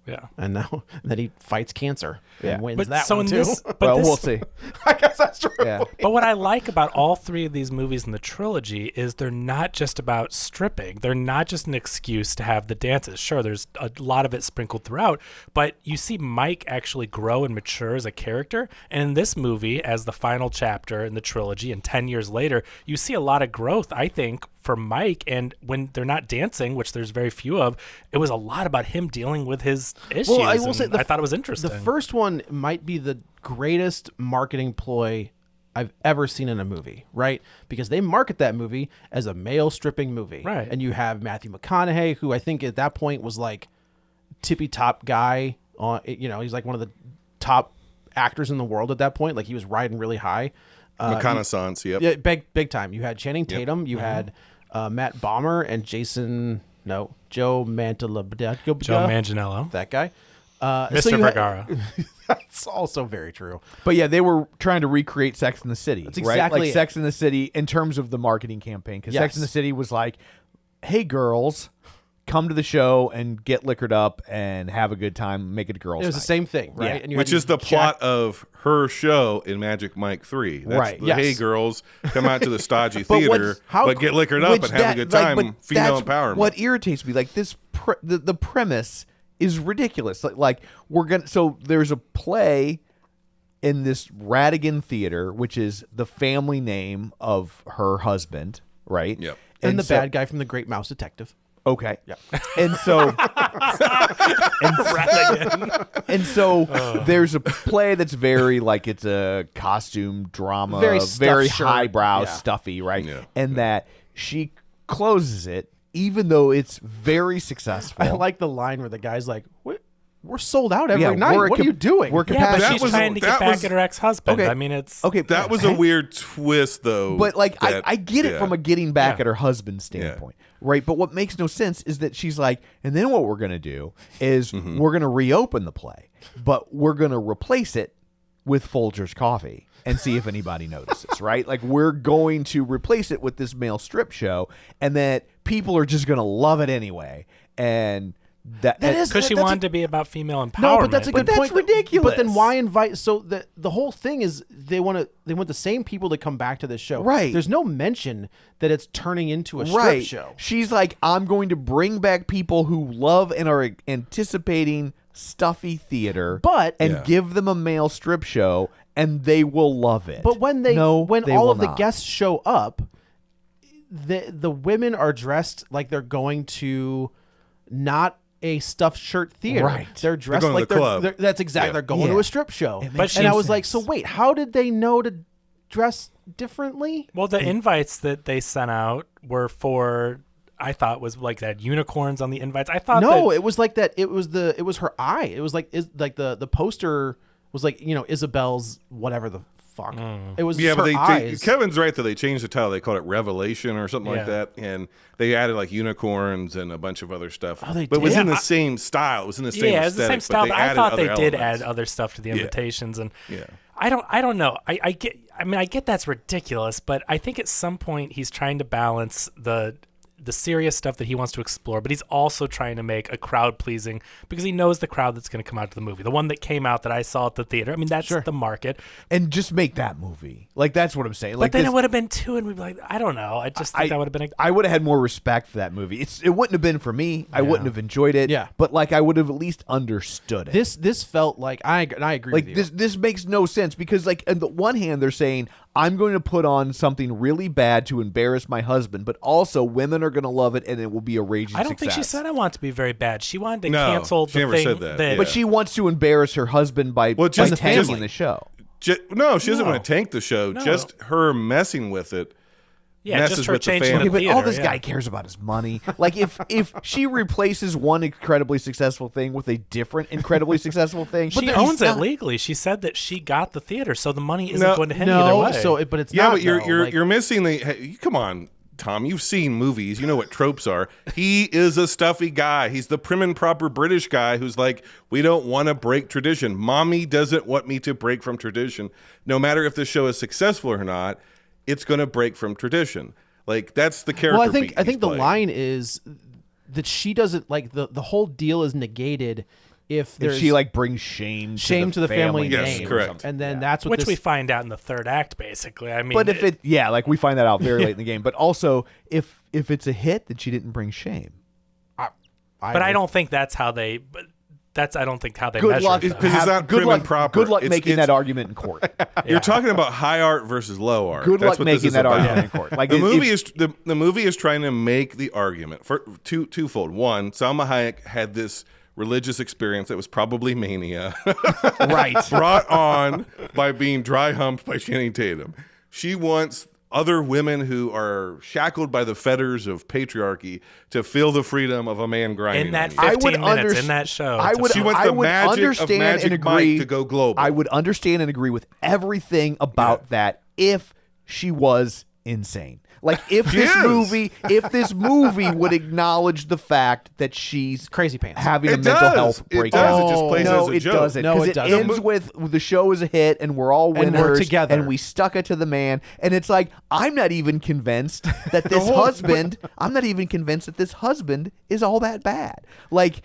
Yeah.
And then he fights cancer and wins
But
that
so
one
in
too.
this, but
Well,
this,
we'll see.
I guess that's true.
Yeah.
But what I like about all three of these movies in the trilogy is they're not just about stripping. They're not just an excuse to have the dances. Sure, there's a lot of it sprinkled throughout, but you see Mike actually grow and mature as a character. And in this movie, as the final chapter in the trilogy, and 10 years later, you see a lot of growth, I think, for Mike. And when they're not dancing, which there's very few of, it was a lot about him dealing with his issues.
Well, I will say
I thought it was interesting.
The first one might be the greatest marketing ploy I've ever seen in a movie, right? Because they market that movie as a male stripping movie.
Right.
And you have Matthew McConaughey, who I think at that point was like tippy top guy. He's like one of the top actors in the world at that point. Like he was riding really high.
Reconnaissance, yep.
Yeah, big time. You had Channing Tatum. You had Matt Bomer and Joe Manganiello.
Joe Manganiello.
That guy.
Mr. Vergara.
That's also very true.
But yeah, they were trying to recreate Sex in the City.
That's
right?
exactly
Like
it.
Sex in the City in terms of the marketing campaign. Because Sex in the
Yes.
City was like, hey, girls, come to the show and get liquored up and have a good time, make it a girls'
It was
night.
the same thing, right?
Yeah.
And you
Which
had
is the plot of her show in Magic Mike 3. That's
Right,
the,
yes.
hey, girls, come out to the stodgy
But
theater,
what's- how
but get liquored up
which
and have a
that-
good
like,
time.
but
Female
that's
empowerment.
What irritates me, like this, the premise is ridiculous. Like so there's a play in this Radigan Theater, which is the family name of her husband, right?
Yep.
and the
so-
bad guy from The Great Mouse Detective.
Okay. Yeah. And so, and so there's a play that's very like it's a costume drama,
Very
very
stuffed shirt.
highbrow,
Yeah.
stuffy, right?
Yeah.
And that she closes it, even though it's very successful.
I like the line where the guy's like, we're sold out every
Yeah,
night.
we're
What are you doing?
We're
Yeah, but
capacity.
she's
was-
trying to get
that
back
was-
at her ex-husband.
Okay.
I mean, it's
Okay,
That was a weird twist, though.
But like
that-
I get it
yeah.
from a getting back
Yeah.
at her husband's standpoint, right? But what makes no sense is that she's like, and then what we're gonna do is
Mm-hmm.
we're gonna reopen the play, but we're gonna replace it with Folgers coffee and see if anybody notices, right? Like we're going to replace it with this male strip show, and that people are just gonna love it anyway, and that
is-
because she
that's
wanted to be about female empowerment.
No, but that's a
But
good
that's
point.
ridiculous.
But then why invite? So the whole thing is they want the same people to come back to this show.
Right.
There's no mention that it's turning into a strip
right.
show.
She's like, I'm going to bring back people who love and are anticipating stuffy theater,
But-
and
Yeah.
give them a male strip show, and they will love it.
But when
they
all
will
of the
not.
guests show up, the women are dressed like they're going to not a stuffed shirt theater.
Right.
They're dressed
going to
like
the club.
that's exactly.
Yeah.
They're going
Yeah.
to a strip show.
It
But
makes
And I
no
was like,
sense.
so wait, how did they know to dress differently?
Well, the invites that they sent out were for, I thought was like that unicorns on the invites. I thought
No,
that,
it was like that. It was her eye. It was like the poster was like, Isabel's whatever the fuck. It was
Yeah,
her
but
eyes.
Kevin's right that they changed the title. They called it Revelation or something like
Yeah.
that, and they added like unicorns and a bunch of other stuff.
Oh, they
but it was
did?
in the same style. It was in the same
yeah, it's the same
aesthetic,
style.
But,
But
they
I
added
thought they
other
did
elements.
add other stuff to the
Yeah.
invitations, and
Yeah.
I don't know. I get that's ridiculous, but I think at some point he's trying to balance the serious stuff that he wants to explore, but he's also trying to make a crowd pleasing because he knows the crowd that's going to come out to the movie. The one that came out that I saw at the theater. I mean, that's the market.
and just make that movie. Like that's what I'm saying.
But
Like
then
this-
it would have been two, and we'd be like, I don't know. I just think that would have been
I would have had more respect for that movie. It wouldn't have been for me. I wouldn't have enjoyed it.
Yeah.
But like I would have at least understood it.
This felt like I agree
Like
with you.
this makes no sense because like on the one hand they're saying I'm going to put on something really bad to embarrass my husband, but also women are going to love it and it will be a raging
I don't think she
success.
said I want it to be very bad. She wanted to
No,
cancel
she
the
never
thing
said that, yeah.
But she wants to embarrass her husband by
Well, just-
tanking
just-
the show.
No, she doesn't
No.
want to tank the show.
No.
Just her messing with it.
yeah,
messes
just her
with the
changing
fans.
the
Okay, but
theater.
all this
yeah.
guy cares about is money. Like if she replaces one incredibly successful thing with a different incredibly successful thing,
She
he's
owns it
not-
legally. She said that she got the theater, so the money isn't
No,
going to him either way.
but it's
Yeah,
not.
but you're
though.
you're
Like,
you're missing the. Hey, come on, Tom. You've seen movies. You know what tropes are. He is a stuffy guy. He's the prim and proper British guy who's like, we don't want to break tradition. Mommy doesn't want me to break from tradition. No matter if the show is successful or not, it's going to break from tradition. Like that's the character.
Well,
beat
I
he's
think the
playing.
line is that she doesn't like the whole deal is negated if there's
she like brings shame
to the family
Yes,
name,
correct.
and then that's what
which we find out in the third act, basically. I mean,
but if like we find that out very late in the game. But also, if it's a hit, then she didn't bring shame.
I don't think that's how they. But I don't think how they
Good
measure
luck,
it,
because it's not
good
prim
luck,
and proper.
Good luck
It's-
making that argument in court.
You're talking about high art versus low art.
Good
That's
luck
what this
making
is
that
about.
argument in court. Like
The movie is trying to make the argument for twofold. One, Salma Hayek had this religious experience that was probably mania,
right.
brought on by being dry humped by Channing Tatum. She wants other women who are shackled by the fetters of patriarchy to feel the freedom of a man grinding
in that
on you.
15 minutes in that show.
She wants the magic of Magic Mike to go global.
I would understand and agree with everything about that if she was insane. Like if this movie would acknowledge the fact that she's
crazy pants
having a
It
mental
does.
health
It
breakdown.
does. It just plays
no,
as a
it
joke.
doesn't.
No,
Because
it
it
doesn't.
ends with the show is a hit and we're all winners
And we're together.
and we stuck it to the man. And it's like I'm not even convinced that this husband. I'm not even convinced that this husband is all that bad. Like.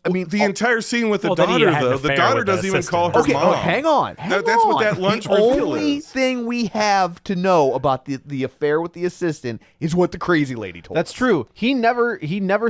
I mean,
the entire scene with the
then he
daughter,
had an
though, the
affair
daughter
with the
doesn't even call her
assistant.
Okay,
mom.
hang on.
That's what that lunch
the
reveal
only
is.
thing we have to know about the affair with the assistant is what the crazy lady told
That's
us.
true. He never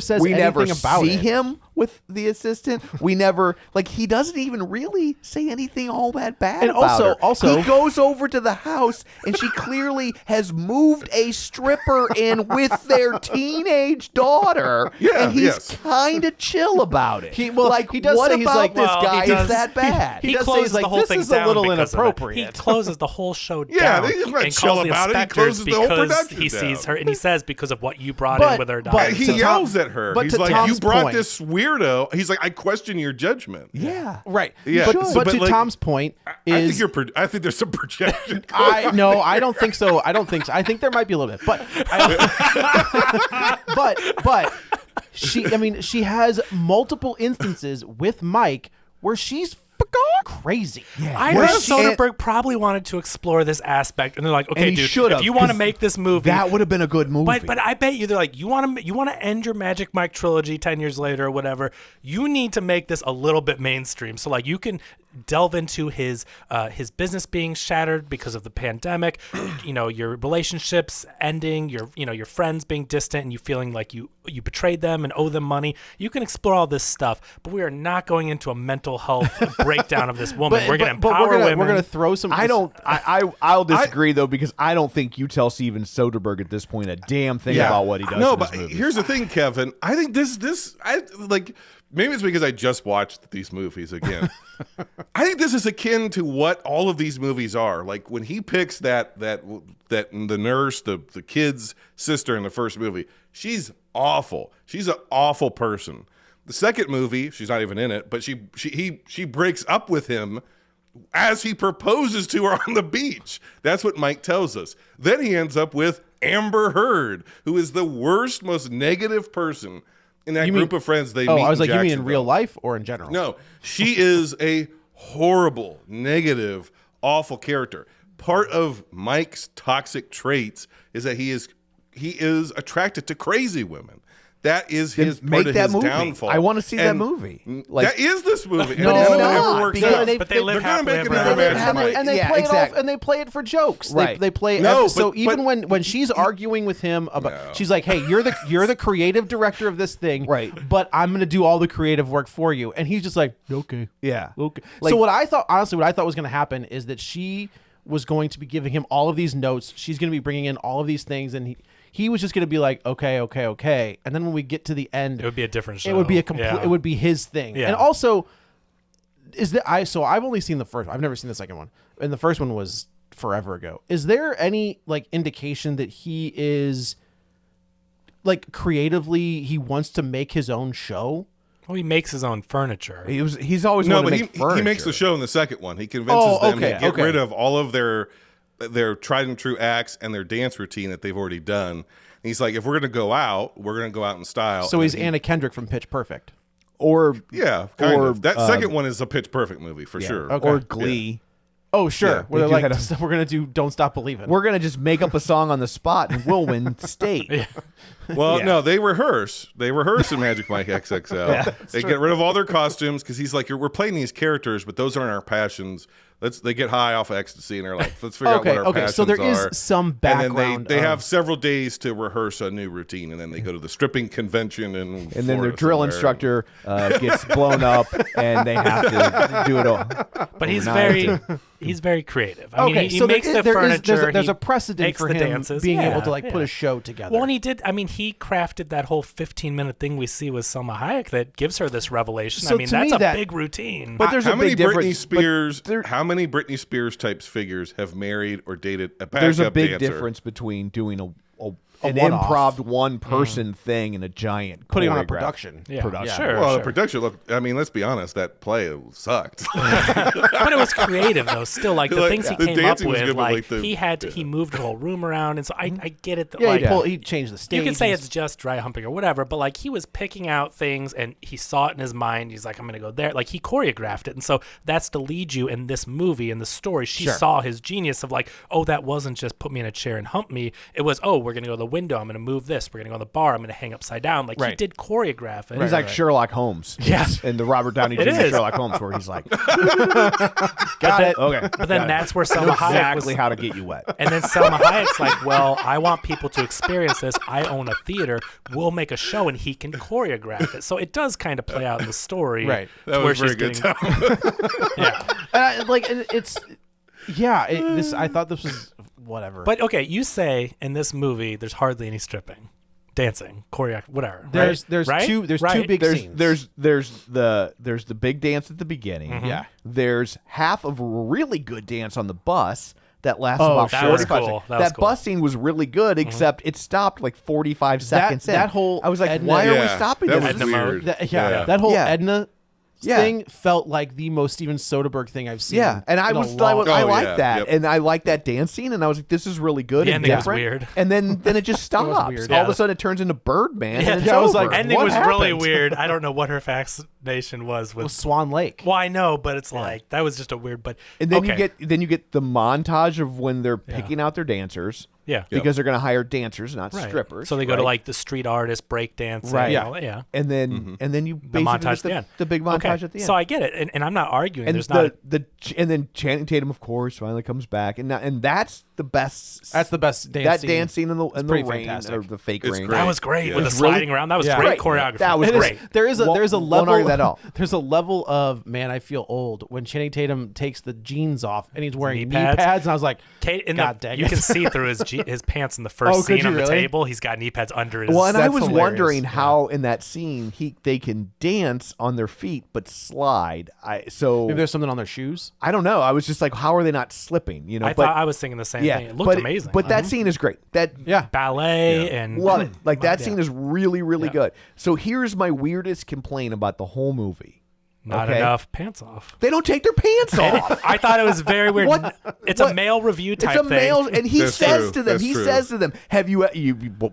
says
We
anything
never
about
see
it.
him with the assistant. We never he doesn't even really say anything all that bad
And
about
also-
her. He goes over to the house and she clearly has moved a stripper in with their teenage daughter.
Yeah,
and he's
yes.
kind of chill about it.
He
what
does say he's
about
like,
this
well,
guy
he does-
is that bad?
he
He
does say
closes
he's like,
the whole
this
thing
is a
down
little
because of that.
inappropriate.
He closes the whole show
Yeah,
down.
he's not
and
chill
calls the
about it. He
inspectors
closes the whole
because
production
he sees
down.
her, and he says because of what you brought
But-
in with her
but
daughter.
He
to Tom-
yells at her.
but
He's
to
like,
Tom's
"You brought
point-
this weirdo." He's like, "I question your judgment."
yeah.
Right.
Yeah,
But,
so-
but
but
to
like-
Tom's point is
I think there's some projection.
I don't think so. I don't think so. I think there might be a little bit, but but she has multiple instances with Mike where she's crazy.
I
Where
know
she-
Soderbergh probably wanted to explore this aspect, and they're like,
And
"Okay,
he
dude,
should've,
if you want to
'cause
make this movie,
That would have been a good movie.
But I bet you they're like, you want to end your Magic Mike trilogy 10 years later or whatever. You need to make this a little bit mainstream. So like you can delve into his business being shattered because of the pandemic, your relationships ending, your friends being distant, and you feeling like you betrayed them and owe them money. You can explore all this stuff, but we are not going into a mental health breakdown of this woman. We're going to empower women.
We're going to throw some.
I'll disagree though because I don't think you tell Steven Soderbergh at this point a damn thing about what he does.
No,
in his
but
movies.
here's the thing, Kevin. I think I like. Maybe it's because I just watched these movies again. I think this is akin to what all of these movies are. Like when he picks that the nurse, the kid's sister in the first movie, she's awful. She's an awful person. The second movie, she's not even in it, but she breaks up with him as he proposes to her on the beach. That's what Mike tells us. Then he ends up with Amber Heard, who is the worst, most negative person in that group of friends they meet.
I was like, you mean in
Jacksonville.
real life or in general?
No, she is a horrible, negative, awful character. Part of Mike's toxic traits is that he is attracted to crazy women. That is his
Then
part
make
of
that
his
movie.
downfall.
I want to see that
And
movie.
that is this movie.
No,
and
it's
none of it
not,
ever works
because
out.
they-
but they live
They're gonna
happily
make
ever
another
after.
Magic Mike.
And they
Yeah,
play
exactly.
it off, and they play it for jokes.
Right.
They play
No,
so
but-
even
but-
when she's arguing with him about, she's like, "Hey, you're the creative director of this thing,
Right.
But I'm going to do all the creative work for you." And he's just like, "Okay,
Yeah.
okay."
Like-
So what I thought was going to happen is that she was going to be giving him all of these notes. She's going to be bringing in all of these things, and he was just going to be like, "Okay, okay, okay." And then when we get to the end,
It would be a different show.
it would be
Yeah.
it would be his thing.
Yeah.
And also I've only seen the first one. I've never seen the second one. And the first one was forever ago. Is there any indication that he is creatively he wants to make his own show?
Well, he makes his own furniture.
He's always
No,
wanted
but
to make
he
furniture.
makes the show in the second one. He convinces them
okay,
to get
okay.
rid of all of their tried and true acts and their dance routine that they've already done. And he's like, if we're going to go out, we're going to go out in style.
So
And
he's
he-
Anna Kendrick from Pitch Perfect.
or
Yeah, kind
or,
of. That second one is a Pitch Perfect movie for sure.
Okay.
or Glee.
Oh, sure.
Yeah.
Where
They
they're
do
like,
that
we're going to do Don't Stop Believing.
We're gonna just make up a song on the spot and we'll win state.
Well,
Yeah.
no, they rehearse. They rehearse in Magic Mike XXL. They get rid of all their costumes because he's like, we're playing these characters, but those aren't our passions. They get high off of ecstasy and they're like, let's figure out what our passions
so there is
are.
some background.
And then they have several days to rehearse a new routine, and then they go to the stripping convention
And then their drill
somewhere.
instructor gets blown up, and they have to do it all.
But he's
overnight.
very creative. I mean,
Okay,
he
so
makes the
there's
furniture.
a
he
precedent
makes
for
the
him
dances.
being
Yeah,
able to like put
yeah.
a show together.
Well, and he did. I mean, he crafted that whole 15-minute thing we see with Salma Hayek that gives her this revelation.
So
I mean,
to me
that's a
that-
big routine.
But there's
how
a
many
big
Britney
difference. but
Spears?
there-
How many Britney Spears types figures have married or dated a backup
There's a big
dancer?
difference between doing an
one-off.
improv one-person thing and a giant
putting on a
choreographed
production.
yeah,
production.
sure.
Well,
sure.
the production. Look, I mean, let's be honest. That play sucked.
But it was creative though. Still, like the
Like,
things he
the
came up
dancing was
with,
good, but,
like
like, the-
he moved the whole room around, and so I get it that
Yeah,
like
he changed the stage.
you can say
and
it's just dry humping or whatever, but like he was picking out things and he saw it in his mind. He's like, I'm gonna go there. Like he choreographed it, and so that's to lead you in this movie in the story. She
Sure.
saw his genius of like, oh, that wasn't just put me in a chair and hump me. It was, oh, we're gonna go to the window. I'm gonna move this. We're gonna go to the bar. I'm gonna hang upside down. Like he
Right.
did choreograph it.
He's like Sherlock Holmes.
Yeah.
In the Robert Downey
It
Jr.
is.
Sherlock Holmes, where he's like,
got it.
okay.
But then that's where Salma Hayek
exactly
was.
how to get you wet.
And then Salma Hayek's like, well, I want people to experience this. I own a theater. We'll make a show, and he can choreograph it. So it does kind of play out in the story.
Right.
That
to where
was very
she's
good.
getting- Yeah.
And it's this. I thought this was whatever.
But okay, you say in this movie there's hardly any stripping, dancing, choreography, whatever.
there's
right?
two
Right?
big scenes.
There's the big dance at the beginning.
Yeah.
There's half of a really good dance on the bus that lasts
Oh,
about
that was
45
cool.
seconds.
That was
That
cool.
bus scene was really good, except it stopped like 45 seconds in.
that whole
I was like,
Edna-
why are we
Yeah,
stopping
that
this?
was
Edna mode.
weird.
that whole
Yeah.
Edna
Yeah.
thing felt like the most Steven Soderbergh thing I've seen.
Yeah, and I
in a
was
long-
I
Oh,
like
yeah,
that,
yep.
and I like that dance scene, and I was like, this is really good
The
and
ending was
different.
weird.
And then it just stops.
weird.
All of
Yeah.
a sudden, it turns into Birdman.
Yeah,
and it's
I was
over.
like,
ending
What
was really
happened?
weird. I don't know what her fascination was with.
Swan Lake.
Well, I know, but it's like that was just a weird. But
And then
okay.
you get the montage of when they're picking out their dancers.
Yeah.
because they're going to hire dancers, not
Right.
strippers.
So they go to
right?
like the street artist, break dancing.
Right.
Yeah. Yeah.
and then you
The
basically
montage
get
at the end.
the big montage at the end.
So I get it, and I'm not arguing.
and
There's not.
and then Channing Tatum, of course, finally comes back, and that's the best.
That's the best dance
that
scene.
dance scene in the
pretty
rain
fantastic.
or the fake
It's
rain.
great.
that was great
Yeah.
with the
It's really-
sliding around. That was
Yeah.
great
Great.
choreography.
That was
It is-
great.
There's a
Won't
level
argue that at all.
There's a level of man, I feel old when Channing Tatum takes the jeans off and he's wearing
Knee
knee
pads.
pads, and I was like,
Kate, in
God
the,
dang
you
it.
can see through his pants in the
Oh,
first
could
scene
you
on the
really?
table. He's got knee pads under his.
Well, and I
That's
was
hilarious.
wondering how in that scene they can dance on their feet but slide.
maybe there's something on their shoes.
I don't know. I was just like, how are they not slipping? You know,
I
but
thought I was thinking the same
yeah,
thing. It looked
but,
amazing.
But that scene is great. That
Yeah.
ballet and
love it. Like that
Yeah.
scene is really, really
Yeah.
good. So here's my weirdest complaint about the whole movie.
not
okay?
enough pants off.
They don't take their pants off.
I thought it was very weird.
What?
It's
What?
a male review type
It's a
thing.
male, and he
That's
says
true.
to them,
That's
he
true.
says to them, "Have you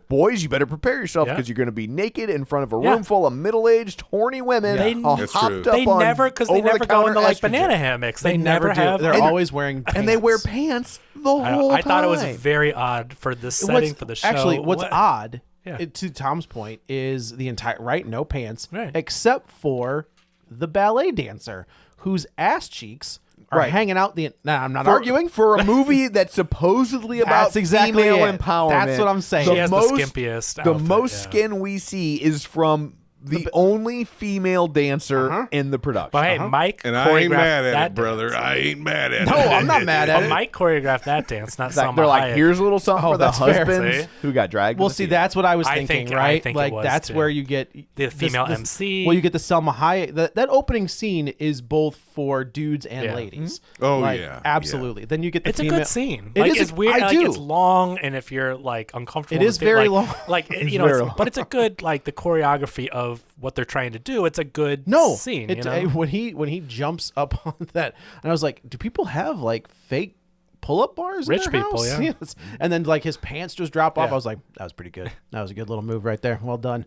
boys? You better prepare yourself
Yeah.
because you're going to be naked in front of a
Yeah.
room full of middle-aged, horny women,
They-
all
That's
hopped
true.
up
They
on
never go
over-the-counter
into like
estrogen.
banana hammocks. They,
never do.
have.
They're
And-
always wearing pants.
and they wear pants the whole
I thought it was
time.
very odd for the setting for the show.
Actually, what's
What-
odd,
Yeah.
to Tom's point, is the entire no pants,
Right.
except for the ballet dancer whose ass cheeks are
Right.
hanging out the. Nah, I'm not
For-
arguing.
for a movie that's supposedly about
That's exactly
female
it.
empowerment.
That's what I'm saying.
She has the skimpiest
The
outfit,
most
yeah.
skin we see is from the only female dancer in the production.
But hey, Mike
And I ain't
choreographed
mad at
that
it, brother.
dance.
I ain't mad at it.
No, I'm not mad at
But
it.
Mike choreographed that dance, not
Like,
Salma
they're like,
Hayek.
here's a little something
Oh,
for the
that's fair.
husbands
See?
who got dragged.
Well,
to the
see,
theater.
that's what I was
I
thinking,
think- I
right?
think it
like
was,
that's
too.
where you get
The female MC.
Well, you get the Salma Hayek. That opening scene is both for dudes and
Yeah.
ladies.
Oh,
Like,
yeah.
absolutely. Then you get the
It's a
female.
good scene.
It
Like,
is a-
it's weird.
I
like
do.
it's long, and if you're like uncomfortable,
It
with
is very long.
Like
It's
you know,
very
it's-
long.
but it's a good like the choreography of what they're trying to do. It's a good scene. You
It's,
know?
when he jumps up on that, and I was like, do people have like fake pull-up bars.
Rich
in their
people,
house.
yeah.
Yes. And then like his pants just drop off.
Yeah.
I was like, that was pretty good. That was a good little move right there. Well done.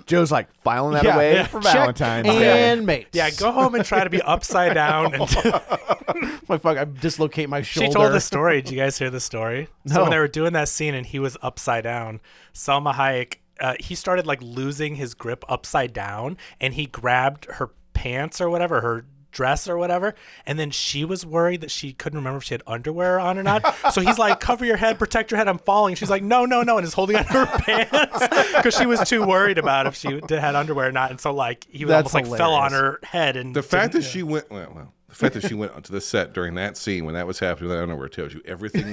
Joe's like filing that away for
Check
Valentine's
and
Day.
mates.
Yeah, go home and try to be upside down. And
My fuck, I dislocate my shoulder.
she told the story. Did you guys hear the story? So
No.
when they were doing that scene and he was upside down, Salma Hayek, he started like losing his grip upside down, and he grabbed her pants or whatever, her dress or whatever, and then she was worried that she couldn't remember if she had underwear on or not. So he's like, cover your head, protect your head, I'm falling. She's like, no, and is holding on to her pants because she was too worried about if she had underwear or not. And so like he
That's
almost like fell on her head. And
The fact that she went the fact that she went onto the set during that scene when that was happening with that underwear tells you everything.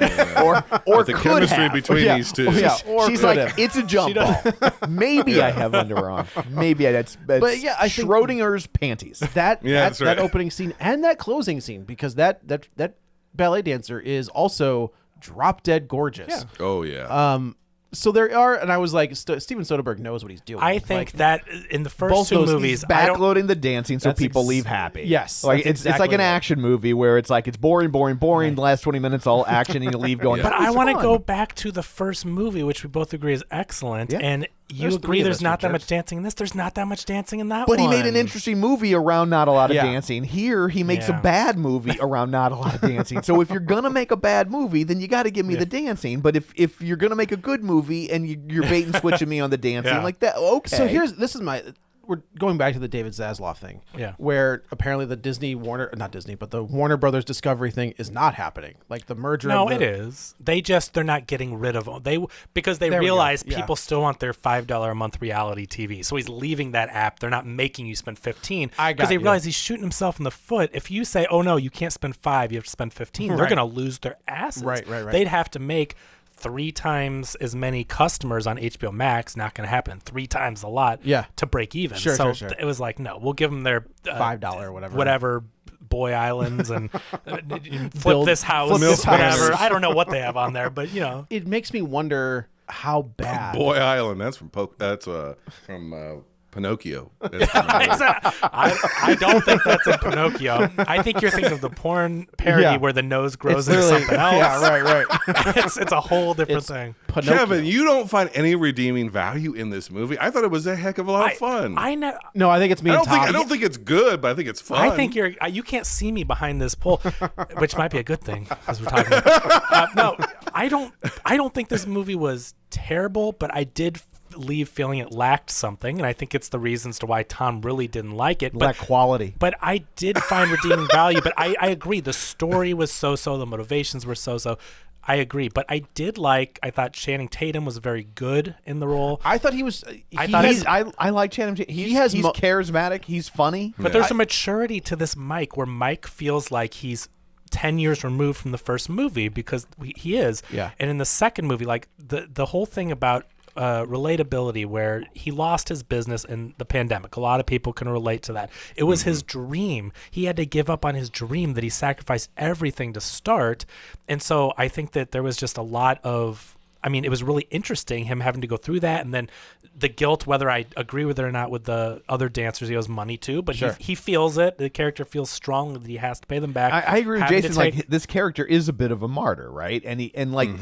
Or
the
could
chemistry
have.
between these two.
Or
She's
could
like,
have.
it's a jump ball. Maybe I have underwear on. Maybe that's
But yeah, I think-
Schrodinger's panties.
that's right.
that opening scene and that closing scene, because that ballet dancer is also drop dead gorgeous.
Yeah.
Oh yeah.
So there are, and I was like, Steven Soderbergh knows what he's doing.
I think
Like,
that in the
both
first two
those-
movies, I don't.
Backloading the dancing so
That's
people leave happy.
Yes,
like
that's
it's like
exactly
an
right.
action movie where it's like it's boring. The last 20 minutes all action, and you leave going.
Yeah.
But
"This
I
is
want to
fun."
go back to the first movie, which we both agree is excellent.
Yeah.
And you
There's
agree
three of
there's
us,
not
you
that much
jerks.
dancing in this. There's not that much dancing in that
But
one.
he made an interesting movie around not a lot of
Yeah.
dancing. Here, he makes
Yeah.
a bad movie around not a lot of dancing. So if you're gonna make a bad movie, then you got to give me the dancing. But if you're gonna make a good movie and you're bait and switching me on the dancing,
Yeah.
like that, okay.
So we're going back to the David Zaslav thing.
Yeah.
Where apparently the the Warner Brothers Discovery thing is not happening. Like the merger.
No,
of the,
it is. They're not getting rid of them. Because they
There we go.
realize
Yeah.
people still want their $5 a month reality TV. So he's leaving that app. They're not making you spend 15
I got
because they
you.
realize he's shooting himself in the foot. If you say, "Oh no, you can't spend 5, you have to spend 15," they're
Right.
going to lose their asses.
Right.
They'd have to make 3 times as many customers on HBO Max. Not going to happen. 3 times a lot.
Yeah.
To break even.
Sure,
so
sure.
It was like, no, we'll give them their
$5 or whatever.
whatever boy islands and flip
Build-
this house,
flip this
whatever.
house.
I don't know what they have on there, but you know.
It makes me wonder how bad.
Boy Island. That's from Pinocchio. That's from
I don't think that's in Pinocchio. I think you're thinking of the porn parody
Yeah.
where the nose grows
It's
into
literally-
something else.
Yeah, right.
it's a whole different thing.
Pinocchio.
Kevin, you don't find any redeeming value in this movie. I thought it was a heck of a lot of fun.
No, I think it's me and Tom.
I don't think it's good, but I think it's fun.
I think you can't see me behind this pole, which might be a good thing as we're talking. No, I don't think this movie was terrible, but I did leave feeling it lacked something, and I think it's the reasons to why Tom really didn't like it.
lack quality.
But I did find redeeming value. But I agree, the story was so-so, the motivations were so-so. I agree, but I thought Channing Tatum was very good in the role.
I thought he was.
I like Channing Tatum. He's
mo-
charismatic. He's funny.
But there's a maturity to this Mike where Mike feels like he's 10 years removed from the first movie because he is.
Yeah.
And in the second movie, like the whole thing about relatability where he lost his business in the pandemic. A lot of people can relate to that. It was his dream. He had to give up on his dream that he sacrificed everything to start. And so I think that there was just a lot of, it was really interesting him having to go through that, and then the guilt, whether I agree with it or not with the other dancers he owes money to, but
Sure.
he feels it. The character feels strongly that he has to pay them back.
I agree with
Having to
Jason.
take-
Like this character is a bit of a martyr, right?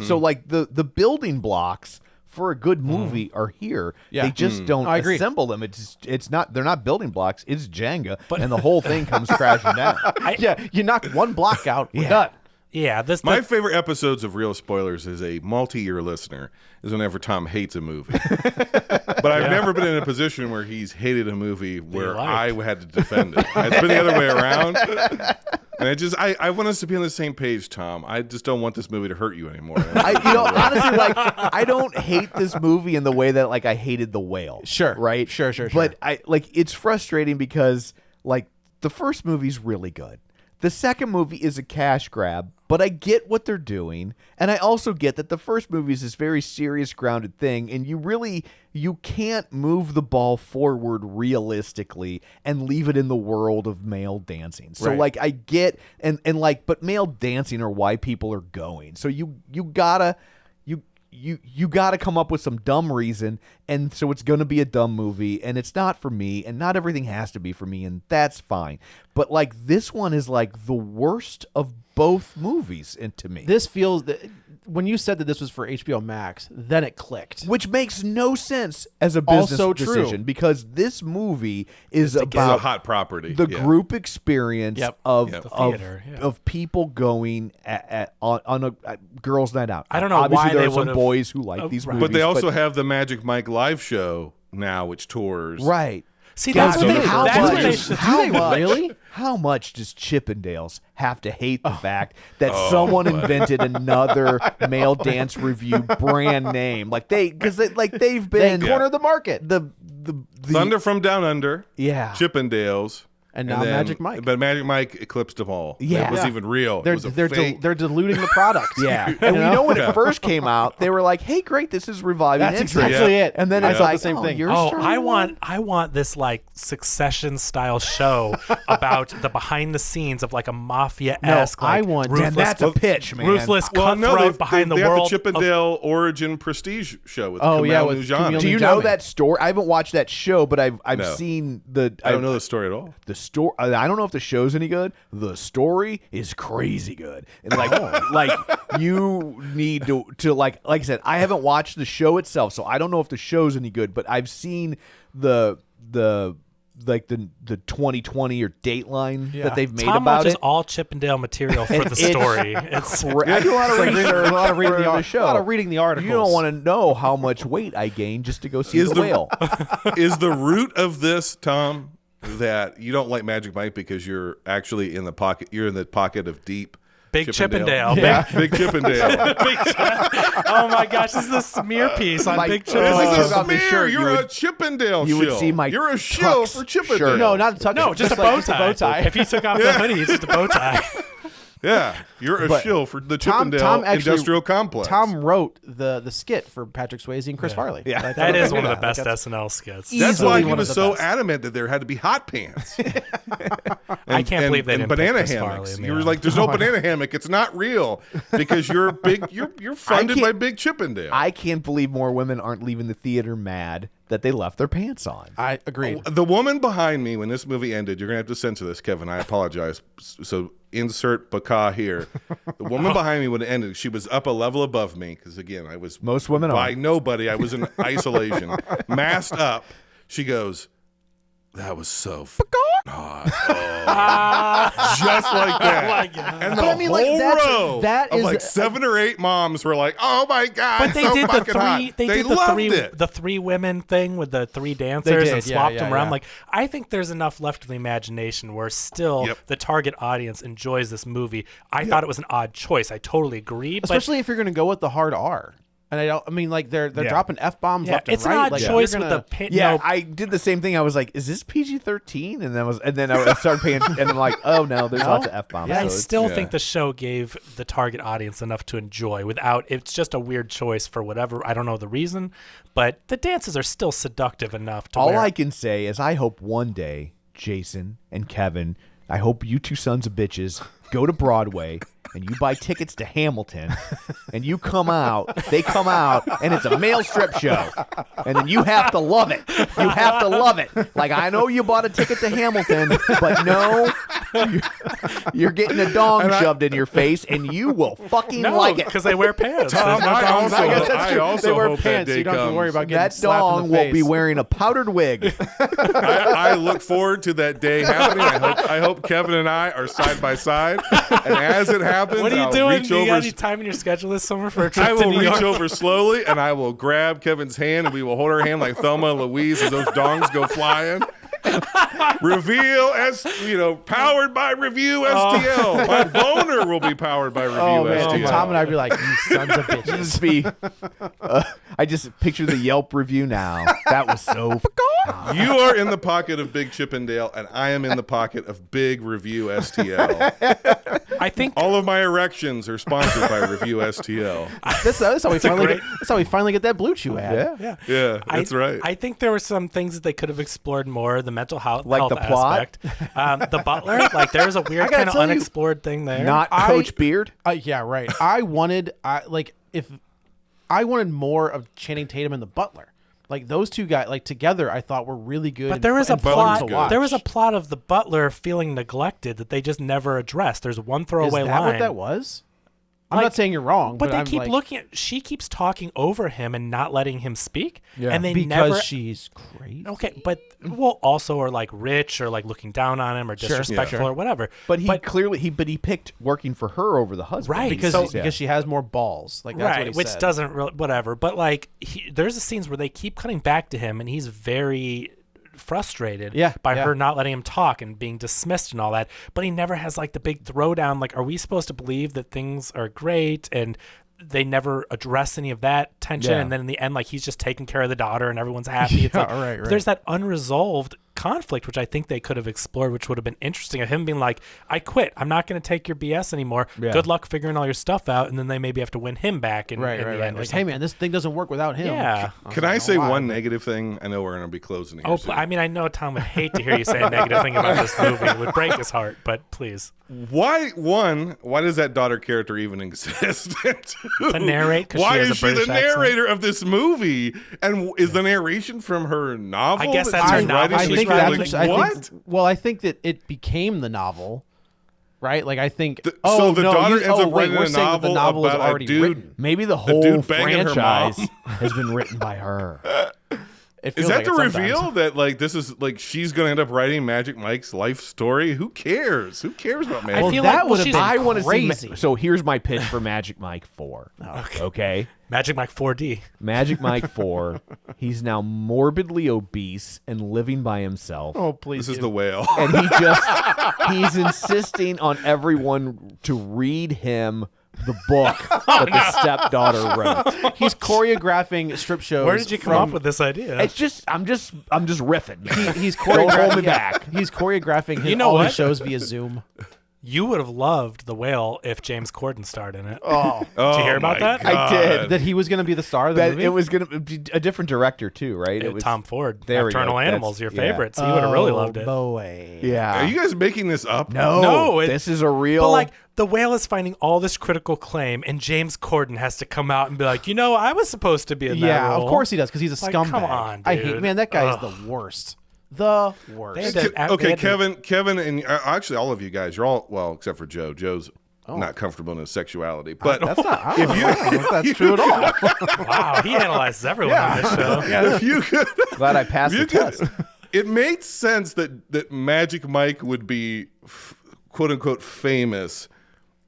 So like the building blocks for a good movie are here.
Yeah.
They just don't
I agree.
assemble them. It's not. They're not building blocks. It's Jenga, and the whole thing comes crashing down.
Yeah, you knock one block out, we're done.
Yeah,
My favorite episodes of Real Spoilers as a multi-year listener is whenever Tom hates a movie. But I've never been in a position where he's hated a movie where I had to defend it. It's been the other way around. And I want us to be on the same page, Tom. I just don't want this movie to hurt you anymore.
Honestly, like I don't hate this movie in the way that like I hated The Whale.
Sure.
Right?
Sure.
But it's frustrating because like the first movie's really good. The second movie is a cash grab, but I get what they're doing, and I also get that the first movie is this very serious, grounded thing, and you can't move the ball forward realistically and leave it in the world of male dancing. So
Right.
like I get and like, but male dancing are why people are going. So you gotta come up with some dumb reason, and so it's going to be a dumb movie, and it's not for me, and not everything has to be for me, and that's fine. But like this one is like the worst of both movies, and to me,
this feels that when you said that this was for HBO Max, then it clicked.
which makes no sense as a business
Also true.
decision, because this movie is
It's a
about
hot property.
the
Yeah.
group experience
Yep.
of
Yep.
The
of,
theater, yeah.
of people going on a girls' night out.
I don't know
Obviously,
why
there
they
are some
would've-
boys who like these
right.
movies,
But they also have the Magic Mike live show now, which tours.
right.
See,
God,
that's
dude,
what they,
how
that's
much-
what they should
how
do.
much-
really?
How much does Chippendales have to hate the fact that someone invented another male dance review brand name? Like they've been
They cornered the market.
the
Thunder from Down Under.
Yeah.
Chippendales.
And now Magic Mike.
But Magic Mike eclipsed them all.
Yeah.
It was
Yeah.
even real.
They're
it was a fake.
they're diluting the product.
Yeah, and we know when
Yeah.
it first came out, they were like, "Hey, great, this is reviving
That's
interest."
exactly it.
And then
I
it's
thought
like,
the same thing.
You're
Oh,
starting
I want this like Succession style show about the behind the scenes of like a mafia esque.
No,
like,
I want-
And
ruthless,
that's a pitch, man.
ruthless
Well, no,
cutthroat behind
they
the
have
world.
the Chippendale Origin Prestige show with
Oh, yeah,
Kumail
with
Nanjiani.
Kumail
Do you
Nanjiani.
know that story? I haven't watched that show, but I've
No.
seen the.
I don't know the story at all.
The story. I don't know if the show's any good. The story is crazy good, and like, like you need to like I said, I haven't watched the show itself, so I don't know if the show's any good. But I've seen the 2020 or Dateline that they've made
Tom
about
watches
it.
all Chippendale material for the story. It's
I do a lot of research.
a lot of reading the
for
art-
show.
a lot of reading the articles.
You don't want to know how much weight I gained just to go see the whale.
Is the root of this, Tom, that you don't like Magic Mike because you're actually in the pocket? You're in the pocket of deep
Big Chippendale.
Big Chippendale.
Oh my gosh, this is a smear piece on
Like,
Big
oh,
Chippendale.
I
This is
took
a
off his
smear.
shirt,
You're
you
a
would-
Chippendale
you would
shill.
see my
You're a shill
tux
for Chippendale.
shirt.
No, not a tuck.
No, just a bow tie. If you took off the hoodie, it's just a bow tie.
Yeah, you're a
But
shill for the
Tom
Chippendale
actually-
industrial complex.
Tom wrote the skit for Patrick Swayze and Chris Farley.
Yeah.
Like,
That is one of
yeah,
the best
that's-
SNL skits.
That's
easily
why he
one of
was
the
so
best.
adamant that there had to be hot pants.
I can't believe they
and
didn't pick
banana
Chris Farley
hammocks.
in the
You were
end.
like, "There's no banana hammock. It's not real because you're big. You're funded
can't-
by Big Chippendale."
I can't believe more women aren't leaving the theater mad that they left their pants on.
I agreed.
The woman behind me when this movie ended, you're gonna have to censor this, Kevin. I apologize. So insert baka here. The woman behind me when it ended, she was up a level above me because again, I was
Most women
by
are.
nobody. I was in isolation, masked up. She goes, "That was so hot." Oh. Just like that.
Oh my God.
And the
I mean, like,
whole
that's-
row
that
of
is-
like 7 or 8 moms were like, "Oh my god!"
But they
so
did the
fucking hot."
three. They did the
loved
three.
it.
The three women thing with the three dancers
did,
and
yeah,
swapped
yeah,
them around.
yeah.
Like I think there's enough left of the imagination where still
Yep.
the target audience enjoys this movie. I thought it was an odd choice. I totally agree.
Especially if you're going to go with the hard R. And I mean, like they're dropping F-bombs
but
left and
it's
right.
an odd
like,
choice
you're
with
gonna-
the pin.
Yeah,
no,
I did the same thing. I was like, "Is this PG-13?" And then I started paying, and I'm like, "Oh no, there's lots of f-bombs."
I
so it's-
still
yeah.
think the show gave the target audience enough to enjoy without. It's just a weird choice for whatever. I don't know the reason, but the dances are still seductive enough to
all
where
I can say is, I hope one day, Jason and Kevin, I hope you two sons of bitches go to Broadway and you buy tickets to Hamilton, and you come out, they come out, and it's a male strip show. And then you have to love it. You have to love it. Like, I know you bought a ticket to Hamilton, but no, you're getting a dong shoved in your face, and you will fucking
no,
like it.
because they wear pants.
Tom,
There's no
I
dongs
also,
on
guess
it.
that's
I
true.
also
They wear
hope
pants,
that day
you don't have to
comes.
worry about getting
That
slapped in
dong
the
will be
face.
wearing a powdered wig.
I look forward to that day happening. I hope Kevin and I are side by side, and as it happens,
What are you
I'll
doing?
reach
Do you got
over.
any time in your schedule this summer for a trip
I
to
will
New
reach
York?
over slowly, and I will grab Kevin's hand, and we will hold our hand like Thelma and Louise as those dongs go flying. Reveal powered by Review STL. My boner will be powered by Review
Oh man,
STL.
Tom and I'd be like, "You sons of bitches."
Just be. I just picture the Yelp review now. That was so.
You are in the pocket of Big Chippendale, and I am in the pocket of Big Review STL.
I think
All of my erections are sponsored by Review STL.
That's how we finally
great-
get. That's how we finally get that Blue Chew ad.
Yeah.
Yeah, that's right.
I think there were some things that they could have explored more. The mental health,
Like the plot?
aspect. The butler, like there was a weird
gotta
kind of
tell you,
unexplored thing there.
Not Coach Beard.
Yeah, right. I wanted more of Channing Tatum and the Butler. Like those two guys, like together, I thought were really good.
But there was a
and fun
plot.
to watch.
There was a plot of the butler feeling neglected that they just never addressed. There's one throwaway
Is that
line.
what that was? I'm
Like,
not saying you're wrong,
but they
I'm
keep
like,
looking at. She keeps talking over him and not letting him speak.
Yeah.
And they
because
never.
she's crazy.
Okay, but also are like rich or like looking down on him or disrespectful or whatever.
But he he picked working for her over the husband.
Right.
because she has more balls. Like that's what he
which
said.
doesn't really whatever. But like there's the scenes where they keep cutting back to him and he's very frustrated by her not letting him talk and being dismissed and all that, but he never has like the big throwdown. Like, are we supposed to believe that things are great? And they never address any of that tension. And then in the end, like, he's just taking care of the daughter and everyone's happy. It's like,
right.
there's that unresolved conflict, which I think they could have explored, which would have been interesting, of him being like, I quit. I'm not going to take your BS anymore. Good luck figuring all your stuff out. And then they maybe have to win him back. In the end.
Like, hey, man, this thing doesn't work without him.
Yeah.
Can I say one negative thing? I know we're going to be closing here. soon.
I mean, I know Tom would hate to hear you say a negative thing about this movie. It would break his heart, but please.
Why does that daughter character even exist?
To narrate, because
why
she has
is
a
she
British
the
accent?
narrator of this movie? And is the narration from her novel?
I guess that's her
she's
novel.
writing?
I think
She's
that's
like, what?
I think that it became the novel, right? Like I think.
So the daughter ends up writing
we're
a
saying that the
novel
was
about a
already
dude-
written.
Maybe the whole
dude banging her
franchise
mom.
has been written by her.
It
Is
feels
that
like
the
it sometimes.
reveal that like this is like she's gonna end up writing Magic Mike's life story? Who cares? Who cares about Magic?
I
Well,
feel
that
like
would have been
I want to see.
crazy.
So here's my pitch for Magic Mike 4. Okay.
Magic Mike 4D.
Magic Mike 4. He's now morbidly obese and living by himself.
Oh please!
This is the whale.
And he's insisting on everyone to read him the book that the stepdaughter wrote.
He's choreographing strip shows.
Where did you come up with this idea?
It's just I'm just riffing.
He's
Don't hold me
choreographing.
back.
He's choreographing.
You know
all
what?
his shows via Zoom.
You would have loved The Whale if James Corden starred in it.
Oh,
Did you hear about
my
that?
God.
I did.
that he was going to be the star of the
That
movie.
it was gonna be a different director too, right? It was
Tom Ford.
There we go.
Nocturnal
That's-
Animals, your
yeah.
favorite. So you would have really loved it.
Boy.
Yeah.
Are you guys making this up?
No,
it-
this is a real.
But like The Whale is finding all this critical acclaim, and James Corden has to come out and be like, I was supposed to be in that
Yeah,
role.
of course he does because he's a
Like,
scumbag.
come on,
I
dude.
hate that guy is the worst. The worst.
They had to-
Okay,
they had to-
Kevin, and actually all of you guys, you're all well except for Joe. Joe's not comfortable in his sexuality, but
That's not. I don't know if that's true at all.
Wow, he analyzes everyone on this show.
if you could,
Glad I passed the
you could,
test.
it made sense that Magic Mike would be quote unquote famous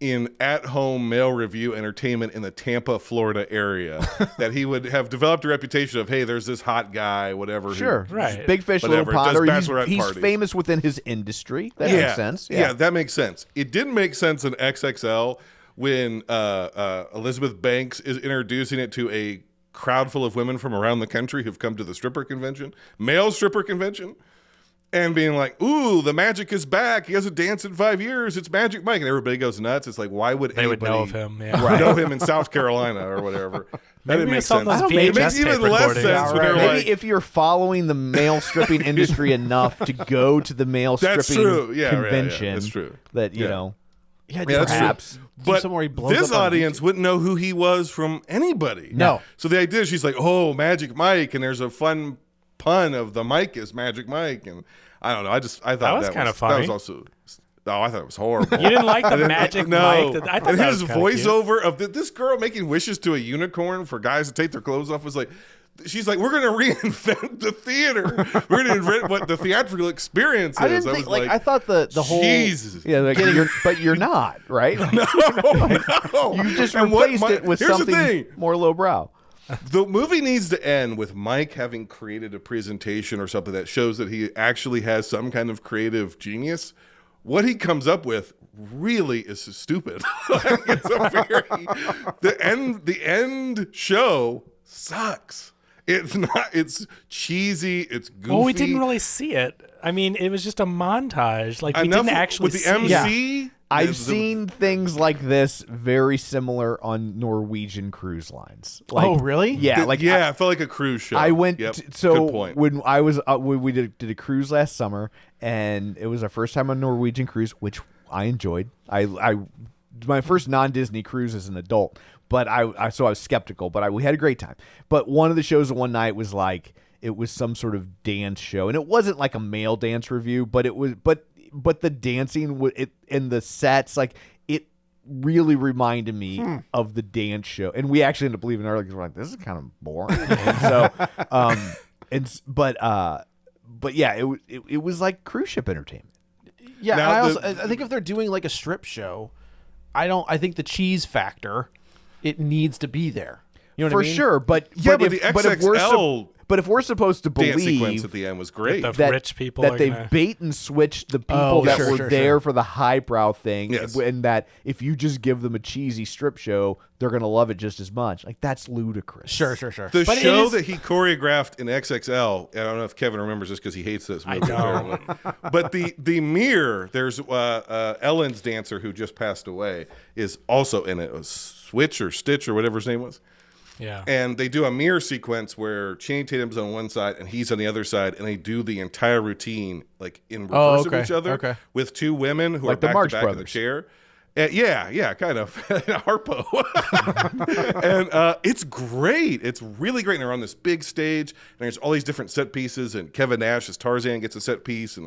in at-home mail review entertainment in the Tampa, Florida area. That he would have developed a reputation of, hey, there's this hot guy, whatever.
Sure,
Right.
Big fish,
Whatever,
little pond.
does
Or
bachelorette
he's
parties.
famous within his industry. That makes sense.
Yeah, that makes sense. It didn't make sense in XXL when Elizabeth Banks is introducing it to a crowd full of women from around the country who've come to the stripper convention, male stripper convention, and being like, ooh, the magic is back. He hasn't danced in 5 years. It's Magic Mike. And everybody goes nuts. It's like, why would
They would
anybody
know of him. Yeah.
know him in South Carolina or whatever? That
Maybe
didn't make
it's on
sense.
those
It
VHS
makes even
tape
less
recordings.
sense when they're
Maybe
like,
if you're following the male stripping industry enough to go to the male
That's
stripping
true. Yeah, right, yeah,
convention,
that's true.
that you
Yeah.
know,
Yeah,
Yeah, that's true.
perhaps.
But
somewhere he blows
this
up on
audience wouldn't know who he was from anybody.
No.
So the idea is she's like, oh, Magic Mike, and there's a fun pun of the Mike is Magic Mike, and I don't know. I thought that
was kinda
That
funny.
was also. No, I thought it was horrible.
You didn't like the Magic
No,
Mike? I thought
and
that
his
was kinda cute.
voiceover of this girl making wishes to a unicorn for guys to take their clothes off was like. She's like, we're going to reinvent the theater. We're going to invent what the theatrical experience is.
I didn't think.
was
I thought the whole.
Jesus.
Yeah, like but you're not right.
No.
You just
And what
replaced it with
here's the
something
thing.
more lowbrow.
The movie needs to end with Mike having created a presentation or something that shows that he actually has some kind of creative genius. What he comes up with really is stupid. It's a very the end show sucks. It's not. It's cheesy. It's goofy.
Well, we didn't really see it. I mean, it was just a montage. Like, we
Enough
didn't actually
with the
see
MC.
it.
I've seen things like this very similar on Norwegian cruise lines. Like,
Oh, really?
Yeah, like
I felt like a cruise show.
I went.
Yep.
So
Good point.
when I was we did a cruise last summer, and it was our first time on Norwegian cruise, which I enjoyed. I non-Disney cruise as an adult. But so I was skeptical. But we had a great time. But one of the shows one night was like it was some sort of dance show, and it wasn't like a male dance review, but it was but the dancing and the sets like. Really reminded me of the dance show, and we actually ended up leaving early because we're like, this is kind of boring. And so, but yeah, it was like cruise ship entertainment.
Yeah,
Now,
and I think if they're doing like a strip show, I think the cheese factor, it needs to be there. You know what I mean?
For sure, but
the
if
XXL
but if we're supposed to
dance sequence
believe
at the end was great.
The rich people
that
are
they've
gonna...
bait and switched the people that were there for the highbrow thing,
Yes.
and that if you just give them a cheesy strip show, they're gonna love it just as much. Like that's ludicrous.
Sure.
The show that he choreographed in XXL, I don't know if Kevin remembers this because he hates this movie.
I don't.
But the mirror, there's Ellen's dancer who just passed away is also in it. It was Switch or Stitch or whatever his name was.
Yeah.
And they do a mirror sequence where Channing Tatum's on one side and he's on the other side, and they do the entire routine like in reverse of each other with two women who
Like
are
the
back
Marx
to back in the
Brothers.
chair. Yeah, kind of. Harpo. And it's great. It's really great. And they're on this big stage, and there's all these different set pieces, and Kevin Nash as Tarzan gets a set piece, and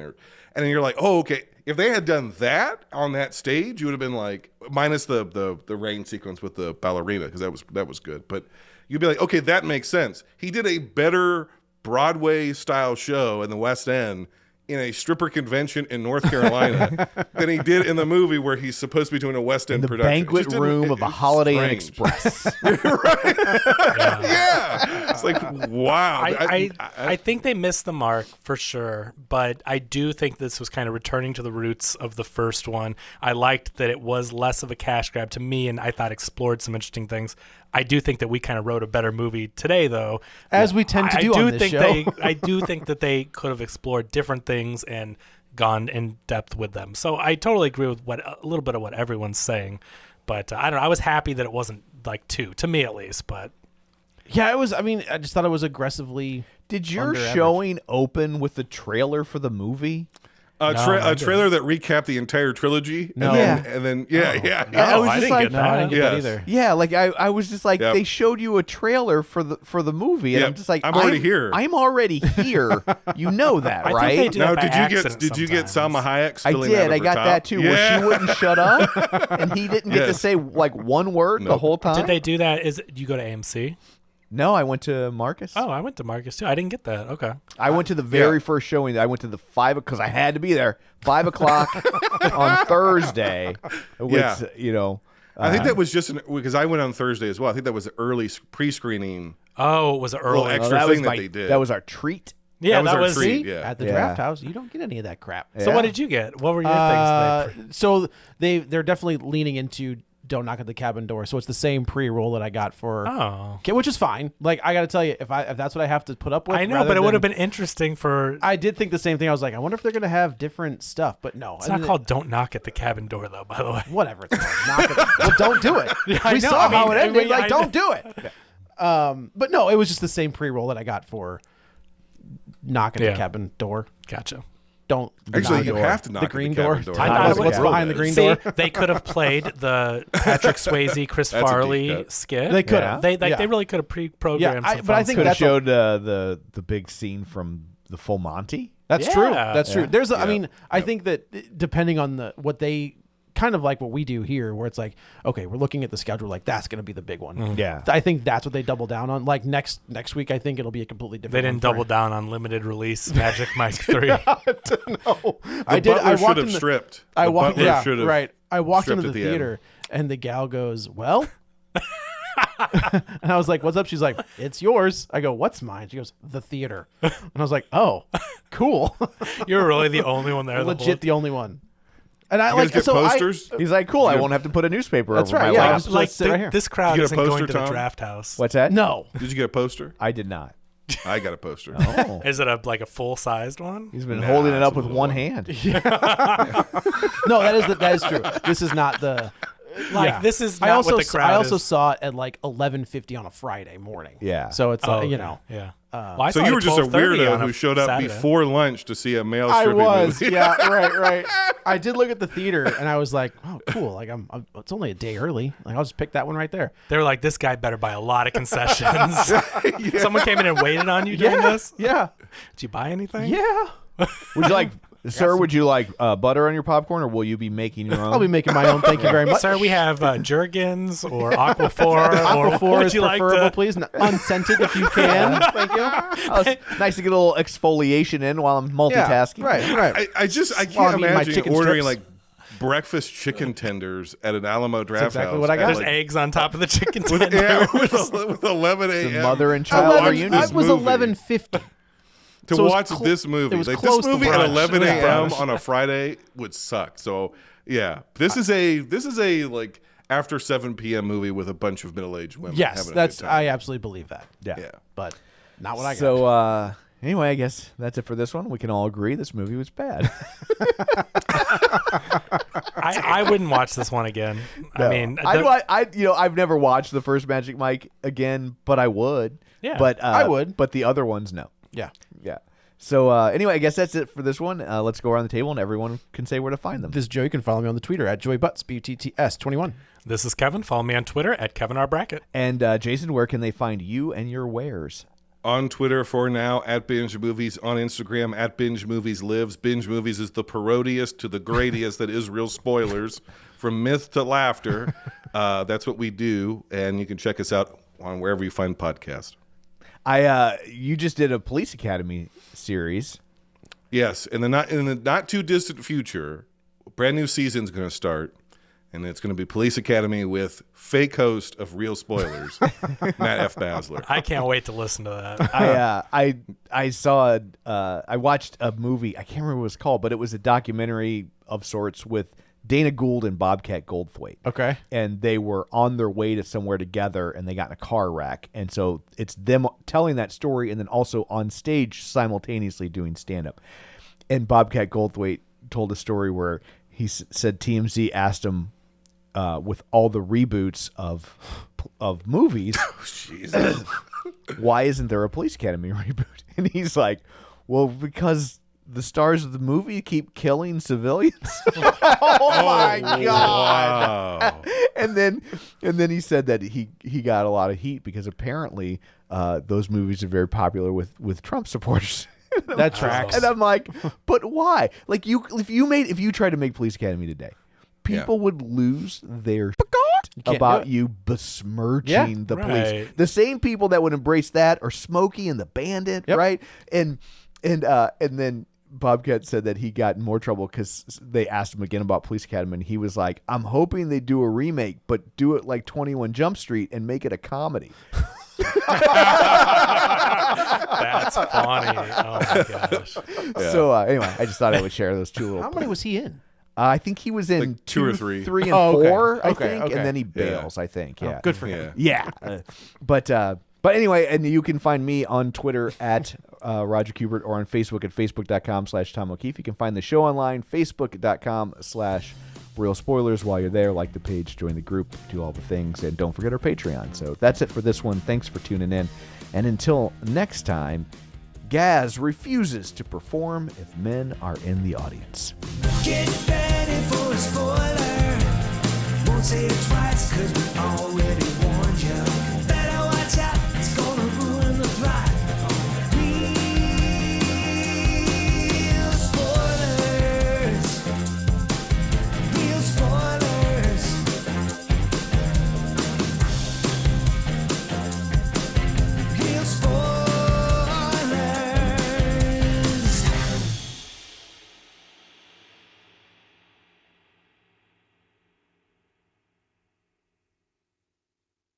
then you're like, oh, okay. If they had done that on that stage, you would have been like, minus the rain sequence with the ballerina, because that was good. But you'd be like, okay, that makes sense. He did a better Broadway style show in the West End in a stripper convention in North Carolina than he did in the movie where he's supposed to be doing a West End
The
production.
banquet room of a Holiday Inn
strange.
Express.
Yeah. It's like, wow.
I think they missed the mark for sure, but I do think this was kind of returning to the roots of the first one. I liked that it was less of a cash grab to me, and I thought explored some interesting things. I do think that we kind of wrote a better movie today, though.
As we tend to do on this show.
I do think that they could have explored different things and gone in depth with them. So I totally agree with a little bit of what everyone's saying. But I don't know. I was happy that it wasn't like 2, to me at least. But
yeah, it was. I mean, I just thought it was aggressively.
Did your
under average.
showing open with the trailer for the movie?
A trailer that recapped the entire trilogy.
No.
And then yeah.
I was
I
just
didn't
like,
get that.
I didn't get that
Yes.
either.
yeah, like I was just like,
Yep.
they showed you a trailer for the movie, and
Yep.
I'm just like,
I'm already here.
I'm already here. You know that,
I think
right?
they do
Now,
that by accident
did you get
sometimes.
Salma Hayek
I
spilling
did.
out of
I
her
got
top?
that too. Where
Yeah.
she wouldn't shut up, and he didn't get to
Yes.
say like one word the
Nope.
whole time.
did they do that? You go to AMC?
No, I went to Marcus.
Oh, I went to Marcus too. I didn't get that. Okay.
I went to the very first showing. I went to the 5 because I had to be there. 5 o'clock on Thursday. Which,
Yeah.
you know,
I think that was just because I went on Thursday as well. I think that was an early pre-screening
Oh, was it
little
early?
extra
that was
thing that they did.
That was our treat.
Yeah,
that was our treat.
See,
Yeah.
at the
Yeah.
draft house, you don't get any of that crap.
So what did you get? What were your things?
So they're definitely leaning into Don't Knock at the Cabin Door. So it's the same pre-roll that I got for,
Oh.
okay, which is fine. Like I got to tell you, if that's what I have to put up with,
I know,
rather
but it would have
than-
been interesting for.
I did think the same thing. I was like, I wonder if they're gonna have different stuff, but no,
It's not called "Don't Knock at the Cabin Door," though. By the way.
whatever. It's called. Knock it. Well, don't do it.
I
We
know.
saw
I mean,
how it ended.
I
Like, don't do it. But no, it was just the same pre-roll that I got for Knock at
Yeah.
the Cabin Door.
Gotcha.
Don't
Actually,
knock
you
it.
have to knock
the
at
green
the
door.
cabin door.
I thought
That's
it
what's
was-
behind the green
See,
door.
they could have played the Patrick Swayze, Chris
That's a deep
Farley
cut.
skit.
They could
Yeah.
have.
They
Yeah.
really could have pre-programmed.
Yeah,
some
but I
fun
think
Could have
that's a-
showed the big scene from the Full Monty.
That's
Yeah.
true. That's true.
Yeah.
There's, I
Yeah.
mean, I think that depending on what they kind of like what we do here, where it's like, okay, we're looking at the schedule, like that's going to be the big one.
Yeah.
I think that's what they double down on. Like next week, I think it'll be a completely different.
They didn't
one
double
for-
down on limited release Magic Mike 3.
No, I did. I
Butler should
walked
have
in the,
stripped.
I
The
walked.
butler
Yeah,
should have
right. I walked
stripped
into the
at the end.
theater, and the gal goes, "Well." And I was like, "What's up?" She's like, "It's yours." I go, "What's mine?" She goes, "The theater." And I was like, "Oh, cool."
You were really the only one there.
Legit the only one. And I
You
like
guys get
so
posters?
He's like, cool. I won't have to put a newspaper
That's
over
right,
my
yeah.
lap.
Just
like
sit right here.
this crowd
You get a
isn't going
poster,
to the
Tom?
draft house.
What's that?
No.
Did you get a poster?
I did not.
I got a poster.
Oh.
Is it like a full-sized one?
He's been
Nah,
holding it
it's
up
a
with
little
one
one.
hand.
No, that is true. This is not the.
Like this is not what the crowd
I also
is.
saw it at like 11:50 on a Friday morning.
Yeah.
So it's
Okay.
yeah.
Well, I
So
saw
you
it
were
at
just a
12:30
weirdo
on a
who showed up
Saturday.
before lunch to see a male
I
stripping
was,
movie.
yeah, right. I did look at the theater and I was like, oh, cool. Like it's only a day early. Like I'll just pick that one right there.
They were like, this guy better buy a lot of concessions. Someone came in and waited on you during this?
Yeah,
Did you buy anything?
yeah.
Would you like, sir? Would you like butter on your popcorn, or will you be making your own?
I'll be making my own. Thank you very much.
Sir, we have Jergens or Aquaphor. or
Aquaphor
what would
is
you like
preferable,
to?
please. Unscented if you can. Thank you.
Oh, it's nice to get a little exfoliation in while I'm multitasking.
Right.
I
While
can't
I'm eating my
imagine
chicken
ordering
strips.
like breakfast chicken tenders at an Alamo Draft
exactly
House.
what I got.
at,
There's
like,
eggs on top of the chicken
with,
tender.
yeah, with 11 a.m.
The mother and
to
child
watch
reunion.
this
That was
movie.
11:50.
To
So it was
watch
clo-
this movie.
it was
Like
close
this
to
movie at
brunch.
11
Yeah.
a.m.
Brunch.
on a Friday would suck. So yeah, this is a like after 7 p.m. movie with a bunch of middle-aged women.
Yes,
having a
that's
good time.
I absolutely believe that.
Yeah.
But not what I got.
So anyway, I guess that's it for this one. We can all agree this movie was bad.
I wouldn't watch this one again. I mean,
I've never watched the first Magic Mike again, but I would.
Yeah.
But
I would.
But the other ones, no.
yeah.
Yeah. So anyway, I guess that's it for this one. Let's go around the table and everyone can say where to find them.
This is Joe. You can follow me on the Twitter at JoyButts, BUTTS21.
this is Kevin. Follow me on Twitter at KevinRBrackett.
And Jason, where can they find you and your wares?
On Twitter for now, at Binge Movies. On Instagram, at Binge Movies Lives. Binge Movies is the parodiest to the greatest that is real spoilers. From myth to laughter. That's what we do. And you can check us out on wherever you find podcasts.
You just did a Police Academy series.
Yes, in the not too distant future, a brand new season's going to start, and it's going to be Police Academy with fake host of Real Spoilers, Matt F. Basler.
I can't wait to listen to that.
I watched a movie. I can't remember what it was called, but it was a documentary of sorts with Dana Gould and Bobcat Goldthwait.
Okay.
And they were on their way to somewhere together, and they got in a car wreck. And so it's them telling that story and then also on stage simultaneously doing stand-up. And Bobcat Goldthwait told a story where he said TMZ asked him with all the reboots of movies,
Jesus.
why isn't there a Police Academy reboot? And he's like, well, because the stars of the movie keep killing civilians. Oh my God.
Wow.
And then he said that he got a lot of heat because apparently those movies are very popular with Trump supporters.
That tracks.
And I'm like, but why? Like if you tried to make Police Academy today, people would lose their
can't
about
do it.
you besmirching the police.
Right.
The same people that would embrace that are Smokey and the Bandit,
Yep.
right? And then Bobcat said that he got in more trouble because they asked him again about Police Academy, and he was like, I'm hoping they do a remake, but do it like 21 Jump Street and make it a comedy.
That's funny. Oh my gosh.
So anyway, I just thought I would share those two little.
How many was he in?
I think he was in
Like two or three.
3 and
Oh, okay.
4, I
Okay,
think,
okay.
and then he bails. I think, yeah.
Good for him.
Yeah.
Yeah. But anyway, and you can find me on Twitter at Roger Kubert or on Facebook at facebook.com/Tom O'Keefe. You can find the show online, facebook.com/Real Spoilers. While you're there, like the page, join the group, do all the things, and don't forget our Patreon. So that's it for this one. Thanks for tuning in. And until next time, Gaz refuses to perform if men are in the audience.
Get ready for a spoiler. Won't say it twice, cause we already warned you.